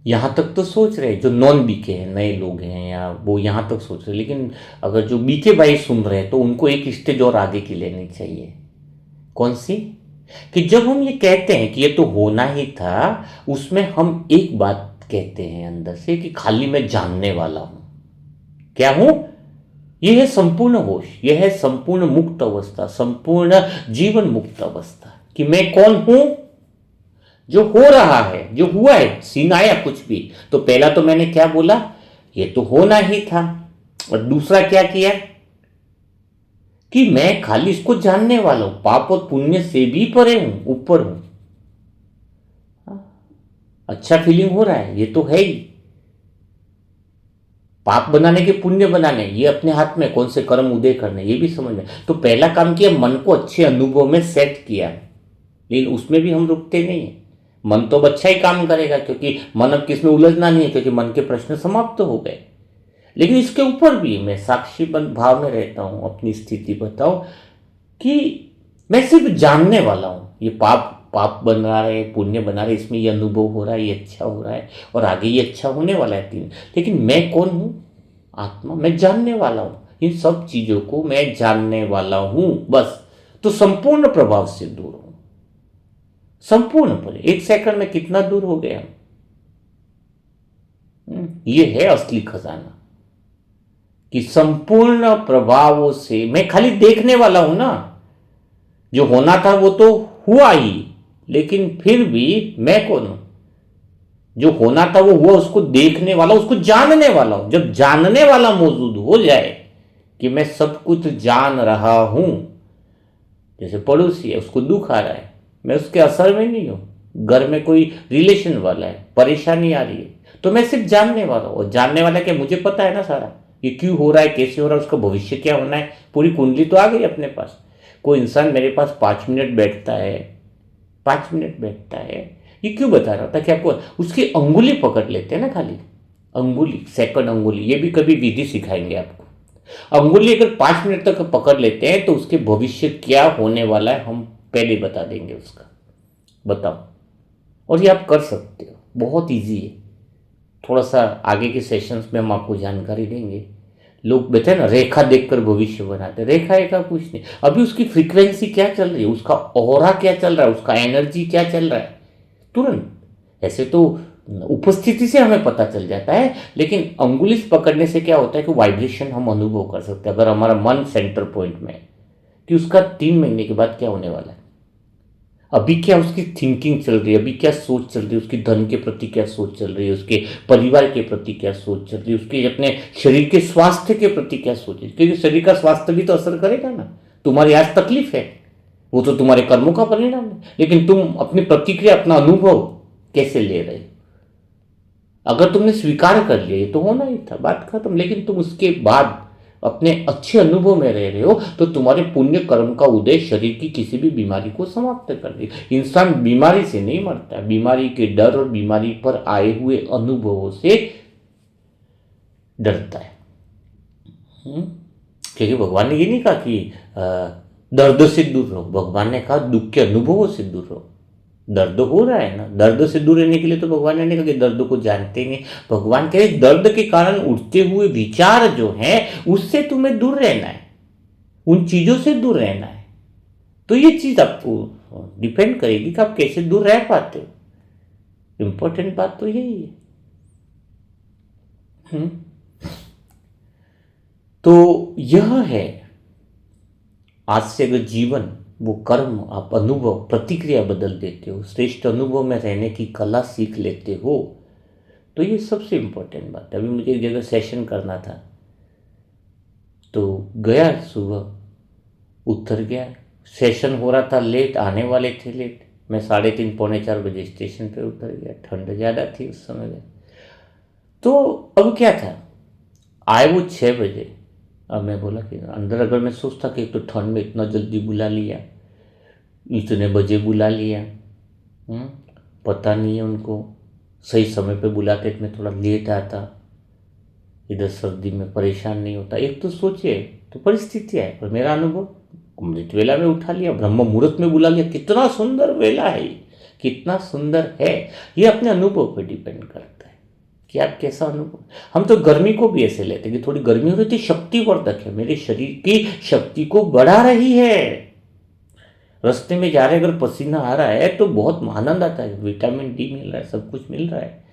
यहां तक तो सोच रहे जो नॉन बीके हैं, नए लोग हैं या वो यहां तक सोच रहे, लेकिन अगर जो बीके भाई सुन रहे हैं तो उनको एक स्टेज और आगे की लेनी चाहिए। कौन सी, कि जब हम ये कहते हैं कि ये तो होना ही था, उसमें हम एक बात कहते हैं अंदर से कि खाली मैं जानने वाला हूं। क्या हूं, यह है संपूर्ण होश, यह है संपूर्ण मुक्त अवस्था, संपूर्ण जीवन मुक्त अवस्था, कि मैं कौन हूं, जो हो रहा है, जो हुआ है, सीन आया कुछ भी, तो पहला तो मैंने क्या बोला, ये तो होना ही था, और दूसरा क्या किया कि मैं खाली इसको जानने वाला हूं, पाप और पुण्य से भी परे हूं, ऊपर हूं। अच्छा फीलिंग हो रहा है, ये तो है ही। पाप बनाने के पुण्य बनाने ये अपने हाथ में, कौन से कर्म उदय करने ये भी समझ में। तो पहला काम किया, मन को अच्छे अनुभव में सेट किया, लेकिन उसमें भी हम रुकते नहीं है। मन तो अब अच्छा ही काम करेगा क्योंकि मन अब किसमें उलझना नहीं है, क्योंकि मन के प्रश्न समाप्त हो गए। लेकिन इसके ऊपर भी मैं साक्षी भाव में रहता हूं, अपनी स्थिति बताओ कि मैं सिर्फ जानने वाला हूं, ये पाप पाप बन रहा है, पुण्य बना रहा है, इसमें ये अनुभव हो रहा है, ये अच्छा हो रहा है और आगे ये अच्छा होने वाला है तीन। लेकिन मैं कौन हूं, आत्मा, मैं जानने वाला हूं, इन सब चीजों को मैं जानने वाला हूं बस। तो संपूर्ण प्रभाव से दूर हूं, संपूर्ण पर। एक सेकंड में कितना दूर हो गया। ये है असली खजाना कि संपूर्ण प्रभावों से मैं खाली देखने वाला हूं ना, जो होना था वो तो हुआ ही, लेकिन फिर भी मैं कौन हूं? जो होना था वो हुआ, उसको देखने वाला, उसको जानने वाला हूं। जब जानने वाला मौजूद हो जाए कि मैं सब कुछ जान रहा हूं, जैसे पड़ोसी है, उसको दुख आ रहा है, मैं उसके असर में नहीं हूं। घर में कोई रिलेशन वाला है, परेशानी आ रही है, तो मैं सिर्फ जानने वाला हूं। और जानने वाला क्या, मुझे पता है ना सारा, ये क्यों हो रहा है, कैसे हो रहा है, उसका भविष्य क्या होना है, पूरी कुंडली तो आ गई अपने पास। कोई इंसान मेरे पास 5 मिनट बैठता है, 5 मिनट बैठता है, ये क्यों बता रहा था कि आपको उसकी अंगुली पकड़ लेते हैं ना, खाली अंगुली, सेकंड अंगुली, ये भी कभी विधि सिखाएंगे आपको। अंगुली अगर 5 मिनट तक पकड़ लेते हैं तो उसके भविष्य क्या होने वाला है हम पहले बता देंगे उसका। बताओ, और ये आप कर सकते हो, बहुत इजी है। थोड़ा सा आगे के सेशंस में हम आपको जानकारी देंगे। लोग बेटे ना रेखा देखकर भविष्य बनाते, रेखा का कुछ नहीं, अभी उसकी फ्रीक्वेंसी क्या चल रही है, उसका ऑरा क्या चल रहा है, उसका एनर्जी क्या चल रहा है, तुरंत। ऐसे तो उपस्थिति से हमें पता चल जाता है, लेकिन अंगुली से पकड़ने से क्या होता है कि वाइब्रेशन हम अनुभव कर सकते हैं, अगर हमारा मन सेंटर पॉइंट में है, कि उसका 3 महीने के बाद क्या होने वाला है, अभी क्या उसकी थिंकिंग चल रही है, अभी क्या सोच चल रही है, उसकी धन के प्रति क्या सोच चल रही है, उसके परिवार के प्रति क्या सोच चल रही है, उसके अपने शरीर के स्वास्थ्य के प्रति क्या सोच है, क्योंकि शरीर का स्वास्थ्य भी तो असर करेगा ना। तुम्हारी आज तकलीफ है, वो तो तुम्हारे कर्मों का परिणाम है, लेकिन तुम अपनी प्रतिक्रिया, अपना अनुभव कैसे ले रहे हो। अगर तुमने स्वीकार कर लिया ये तो होना ही था, बात खत्म, लेकिन तुम उसके बाद अपने अच्छे अनुभव में रह रहे हो, तो तुम्हारे पुण्य कर्म का उदय शरीर की किसी भी बीमारी को समाप्त कर दे। इंसान बीमारी से नहीं मरता, बीमारी के डर और बीमारी पर आए हुए अनुभवों से डरता है। क्योंकि भगवान ने ये नहीं कहा कि दर्द से दूर रहो, भगवान ने कहा दुख के अनुभवों से दूर रहो। दर्द हो रहा है ना, दर्द से दूर रहने के लिए तो भगवान ने नहीं कहा कि दर्द को जानते नहीं। भगवान कह रहे दर्द के कारण उठते हुए विचार जो है उससे तुम्हें दूर रहना है, उन चीजों से दूर रहना है। तो ये चीज आपको डिपेंड करेगी कि आप कैसे दूर रह पाते हो। इंपॉर्टेंट बात तो यही है। तो यह है, आज से अगर जीवन, वो कर्म, आप अनुभव, प्रतिक्रिया बदल देते हो, श्रेष्ठ अनुभव में रहने की कला सीख लेते हो, तो ये सबसे इम्पोर्टेंट बात है। अभी मुझे एक जगह सेशन करना था, तो गया, सुबह उतर गया, सेशन हो रहा था लेट, आने वाले थे लेट, मैं 3:30 पौने 4 बजे स्टेशन पे उतर गया, ठंड ज़्यादा थी उस समय में। तो अब क्या था, आए वो 6 बजे। अब मैं बोला कि अंदर अगर मैं सोचता कि एक तो ठंड में इतना जल्दी बुला लिया, इतने बजे बुला लिया, पता नहीं है उनको सही समय पे बुलाते तो मैं थोड़ा लेट आता, इधर सर्दी में परेशान नहीं होता। एक तो सोचिए, तो परिस्थितियाँ है, पर मेरा अनुभव, अमृत वेला में उठा लिया, ब्रह्म मुहूर्त में बुला लिया, कितना सुंदर वेला है, कितना सुंदर है। ये अपने अनुभव पर डिपेंड करता है कि आप कैसा अनुभव। हम तो गर्मी को भी ऐसे लेते हैं कि थोड़ी गर्मी हो रही थी, शक्तिवर्धक है, मेरे शरीर की शक्ति को बढ़ा रही है। रास्ते में जा रहे अगर पसीना आ रहा है तो बहुत आनंद आता है, विटामिन डी मिल रहा है, सब कुछ मिल रहा है।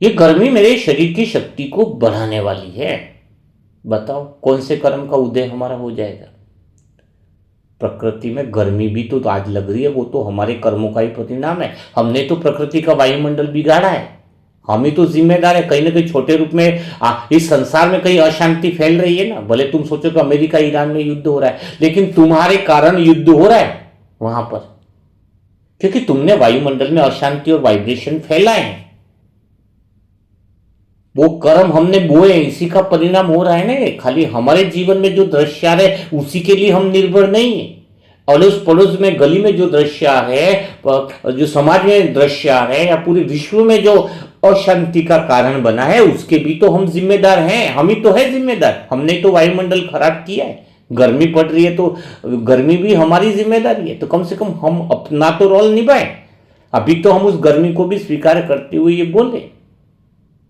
ये गर्मी मेरे शरीर की शक्ति को बढ़ाने वाली है। बताओ कौन से कर्म का उदय हमारा हो जाएगा। प्रकृति में गर्मी भी तो आज लग रही है, वो तो हमारे कर्मों का ही परिणाम है। हमने तो प्रकृति का वायुमंडल बिगाड़ा है, हम ही तो जिम्मेदार है। कहीं ना कहीं छोटे रूप में इस संसार में कहीं अशांति फैल रही है ना। भले तुम सोचो कि अमेरिका ईरान में युद्ध हो रहा है, लेकिन तुम्हारे कारण युद्ध हो रहा है वहां पर, क्योंकि तुमने वायुमंडल में अशांति और वाइब्रेशन फैलाए हैं। वो कर्म हमने बोए, इसी का परिणाम हो रहा है ना। खाली हमारे जीवन में जो दृश्य आ रहे उसी के लिए हम निर्भर नहीं है। अड़ोस पड़ोस में, गली में जो दृश्य आ रहे हैं, जो समाज में दृश्य आ रहे हैं, या पूरे विश्व में जो अशांति का कारण बना है, उसके भी तो हम जिम्मेदार हैं। हम ही तो है जिम्मेदार, हमने तो वायुमंडल खराब किया है। गर्मी पड़ रही है तो गर्मी भी हमारी जिम्मेदारी है, तो कम से कम हम अपना तो रोल निभाएं। अभी तो हम उस गर्मी को भी स्वीकार करते हुए ये बोले,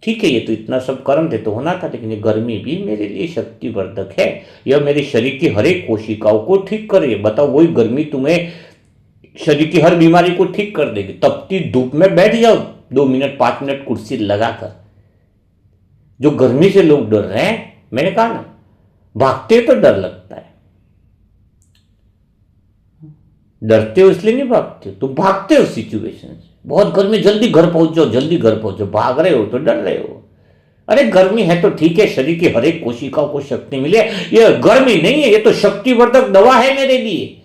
ठीक है ये तो इतना सब कर्म थे तो होना था, लेकिन ये गर्मी भी मेरे लिए शक्तिवर्धक है, यह मेरे शरीर की हर एक कोशिकाओं को ठीक करे। बताओ वही गर्मी तुम्हें शरीर की हर बीमारी को ठीक कर देगी। तपती धूप में बैठ जाओ 2 मिनट 5 मिनट कुर्सी लगाकर। जो गर्मी से लोग डर रहे हैं, मैंने कहा ना, भागते तो डर लगता है, डरते हो इसलिए नहीं भागते हो, तुम भागते हो सिचुएशन से। बहुत गर्मी, जल्दी घर पहुंच जाओ, जल्दी घर पहुंच जाओ, भाग रहे हो तो डर रहे हो। अरे गर्मी है तो ठीक है, शरीर की हर एक कोशिका को शक्ति मिले, ये गर्मी नहीं है, ये तो शक्तिवर्धक दवा है मेरे लिए,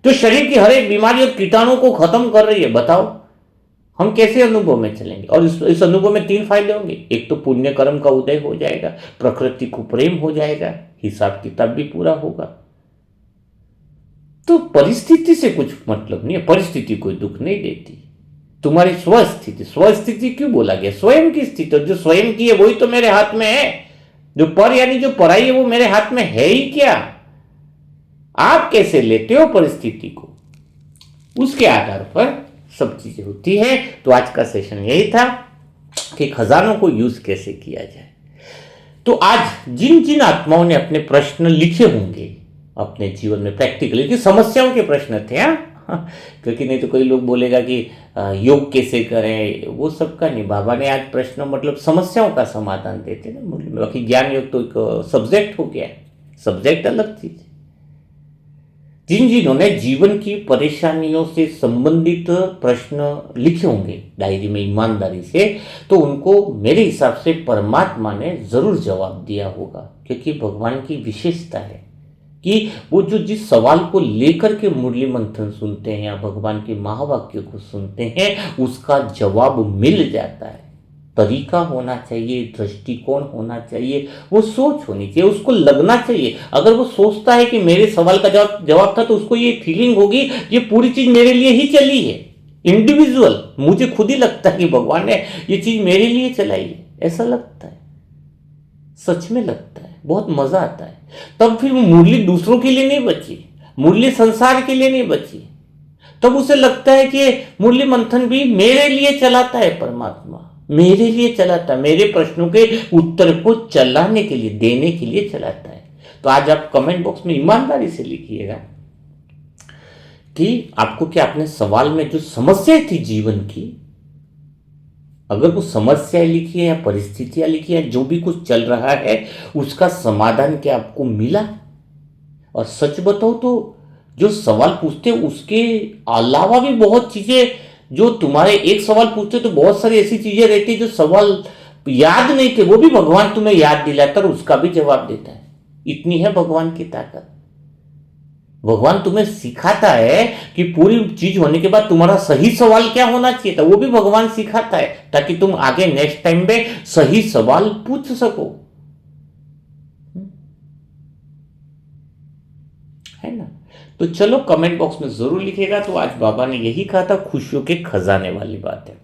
तो शरीर की हर एक बीमारी और कीटाणु को खत्म कर रही है। बताओ हम कैसे अनुभव में चलेंगे? और इस अनुभव में 3 फायदे होंगे। एक तो पुण्य कर्म का उदय हो जाएगा, प्रकृति को प्रेम हो जाएगा, हिसाब किताब भी पूरा होगा। तो परिस्थिति से कुछ मतलब नहीं है, परिस्थिति कोई दुख नहीं देती। तुम्हारी स्वस्थिति, स्वस्थिति क्यों बोला गया? स्वयं की स्थिति, जो स्वयं की है वही तो मेरे हाथ में है। जो पर यानी जो पराई है वो मेरे हाथ में है ही क्या? आप कैसे लेते हो परिस्थिति को, उसके आधार पर सब चीजें होती है। तो आज का सेशन यही था कि खजानों को यूज कैसे किया जाए। तो आज जिन जिन आत्माओं ने अपने प्रश्न लिखे होंगे अपने जीवन में प्रैक्टिकली, कि समस्याओं के प्रश्न थे, क्योंकि नहीं तो कोई लोग बोलेगा कि योग कैसे करें, वो सबका नहीं। बाबा ने आज प्रश्न मतलब समस्याओं का समाधान देते ना। बाकी ज्ञान योग तो एक सब्जेक्ट हो गया, सब्जेक्ट अलग चीज। जिन जिन्होंने जीवन की परेशानियों से संबंधित प्रश्न लिखे होंगे डायरी में ईमानदारी से, तो उनको मेरे हिसाब से परमात्मा ने जरूर जवाब दिया होगा। क्योंकि भगवान की विशेषता है कि वो जो जिस सवाल को लेकर के मुरली मंथन सुनते हैं या भगवान के महावाक्य को सुनते हैं, उसका जवाब मिल जाता है। तरीका होना चाहिए, दृष्टिकोण होना चाहिए, वो सोच होनी चाहिए, उसको लगना चाहिए। अगर वो सोचता है कि मेरे सवाल का जवाब था, तो उसको ये फीलिंग होगी ये पूरी चीज मेरे लिए ही चली है, इंडिविजुअल। मुझे खुद ही लगता है कि भगवान ने ये चीज मेरे लिए चलाई है, ऐसा लगता है, सच में लगता है, बहुत मजा आता है। तब फिर मुरली दूसरों के लिए नहीं बची, मुरली संसार के लिए नहीं बची। तब उसे लगता है कि मुरली मंथन भी मेरे लिए चलाता है, परमात्मा मेरे लिए चलाता है, मेरे प्रश्नों के उत्तर को चलाने के लिए, देने के लिए चलाता है। तो आज आप कमेंट बॉक्स में ईमानदारी से लिखिएगा कि आपको क्या, अपने सवाल में जो समस्या थी जीवन की, अगर वो समस्याएं लिखी है या परिस्थितियां लिखी है, जो भी कुछ चल रहा है उसका समाधान क्या आपको मिला? और सच बताओ तो जो सवाल पूछते उसके अलावा भी बहुत चीजें, जो तुम्हारे एक सवाल पूछते तो बहुत सारी ऐसी चीजें रहती जो सवाल याद नहीं थे, वो भी भगवान तुम्हें याद दिलाता और उसका भी जवाब देता है। इतनी है भगवान की ताकत। भगवान तुम्हें सिखाता है कि पूरी चीज होने के बाद तुम्हारा सही सवाल क्या होना चाहिए था, वो भी भगवान सिखाता है, ताकि तुम आगे नेक्स्ट टाइम में सही सवाल पूछ सको, है ना। तो चलो कमेंट बॉक्स में जरूर लिखिएगा। तो आज बाबा ने यही कहा था, खुशियों के खजाने वाली बात है,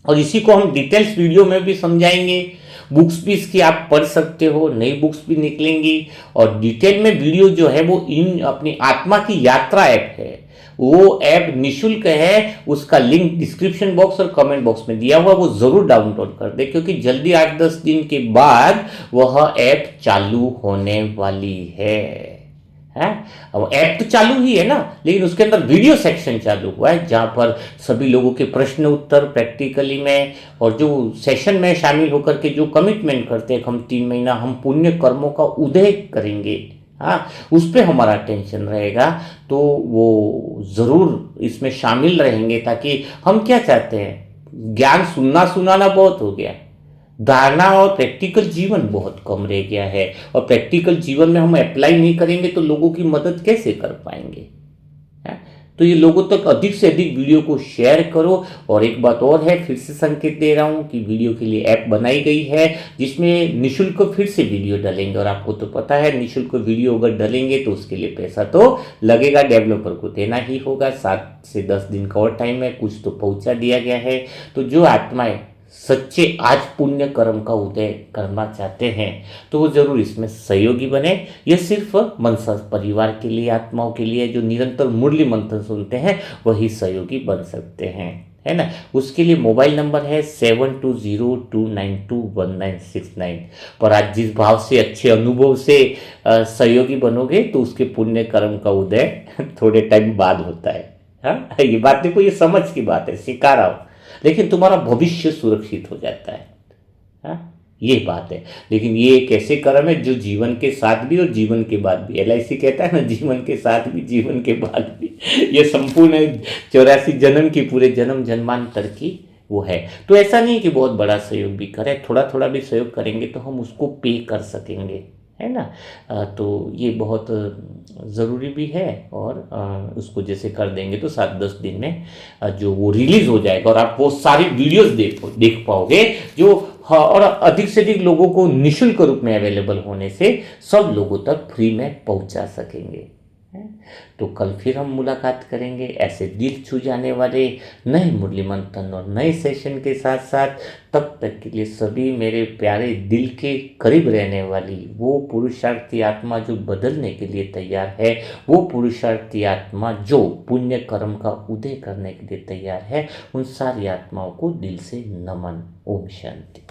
और इसी को हम डिटेल्स वीडियो में भी समझाएंगे। बुक्स भी इसकी आप पढ़ सकते हो, नई बुक्स भी निकलेंगी, और डिटेल में वीडियो जो है वो इन अपनी आत्मा की यात्रा ऐप है, वो ऐप निःशुल्क है, उसका लिंक डिस्क्रिप्शन बॉक्स और कमेंट बॉक्स में दिया हुआ, वो जरूर डाउनलोड कर दे, क्योंकि जल्दी 8-10 दिन के बाद वह ऐप चालू होने वाली है। अब ऐप तो चालू ही है ना, लेकिन उसके अंदर वीडियो सेक्शन चालू हुआ है, जहां पर सभी लोगों के प्रश्न उत्तर प्रैक्टिकली में, और जो सेशन में शामिल होकर के जो कमिटमेंट करते हैं, हम 3 महीना हम पुण्य कर्मों का उदय करेंगे, उस पर हमारा अटेंशन रहेगा, तो वो जरूर इसमें शामिल रहेंगे। ताकि हम क्या चाहते हैं, ज्ञान सुनना सुनाना बहुत हो गया, धारणा और प्रैक्टिकल जीवन बहुत कम रह गया है, और प्रैक्टिकल जीवन में हम अप्लाई नहीं करेंगे तो लोगों की मदद कैसे कर पाएंगे? तो ये लोगों तक अधिक से अधिक वीडियो को शेयर करो। और एक बात और है, फिर से संकेत दे रहा हूँ कि वीडियो के लिए ऐप बनाई गई है, जिसमें निःशुल्क फिर से वीडियो डालेंगे, और आपको तो पता है निःशुल्क वीडियो अगर डालेंगे तो उसके लिए पैसा तो लगेगा, डेवलपर को देना ही होगा। 7 से 10 दिन का और टाइम है, कुछ तो पहुंचा दिया गया है। तो जो आत्माएं सच्चे आज पुण्य कर्म का उदय करना चाहते हैं, तो वो जरूर इसमें सहयोगी बने। यह सिर्फ मनसा परिवार के लिए, आत्माओं के लिए जो निरंतर मुरली मंथन सुनते हैं, वही सहयोगी बन सकते हैं, है ना। उसके लिए मोबाइल नंबर है 7202921969 पर। आज जिस भाव से, अच्छे अनुभव से सहयोगी बनोगे, तो उसके पुण्य कर्म का उदय थोड़े टाइम बाद होता है। ये बात देखो, ये समझ की बात है, सिखा रहा हूं, लेकिन तुम्हारा भविष्य सुरक्षित हो जाता है। ये बात है। लेकिन ये एक ऐसे कर्म है जो जीवन के साथ भी और जीवन के बाद भी, LIC कहता है ना, जीवन के साथ भी जीवन के बाद भी। ये संपूर्ण 84 जन्म की, पूरे जन्म जन्मांतर की वो है। तो ऐसा नहीं कि बहुत बड़ा सहयोग भी करें, थोड़ा थोड़ा भी सहयोग करेंगे तो हम उसको पे कर सकेंगे, है ना। तो ये बहुत ज़रूरी भी है। और उसको जैसे कर देंगे तो 7-10 दिन में जो वो रिलीज़ हो जाएगा और आप वो सारी वीडियोस देख पाओगे जो, हाँ, और अधिक से अधिक लोगों को निःशुल्क रूप में अवेलेबल होने से सब लोगों तक फ्री में पहुंचा सकेंगे, हैं? तो कल फिर हम मुलाकात करेंगे ऐसे दिल छू जाने वाले नए मुरली मंथन और नए सेशन के साथ साथ। तब तक के लिए सभी मेरे प्यारे दिल के करीब रहने वाली वो पुरुषार्थी आत्मा जो बदलने के लिए तैयार है, वो पुरुषार्थी आत्मा जो पुण्य कर्म का उदय करने के लिए तैयार है, उन सारी आत्माओं को दिल से नमन। ओम शांति।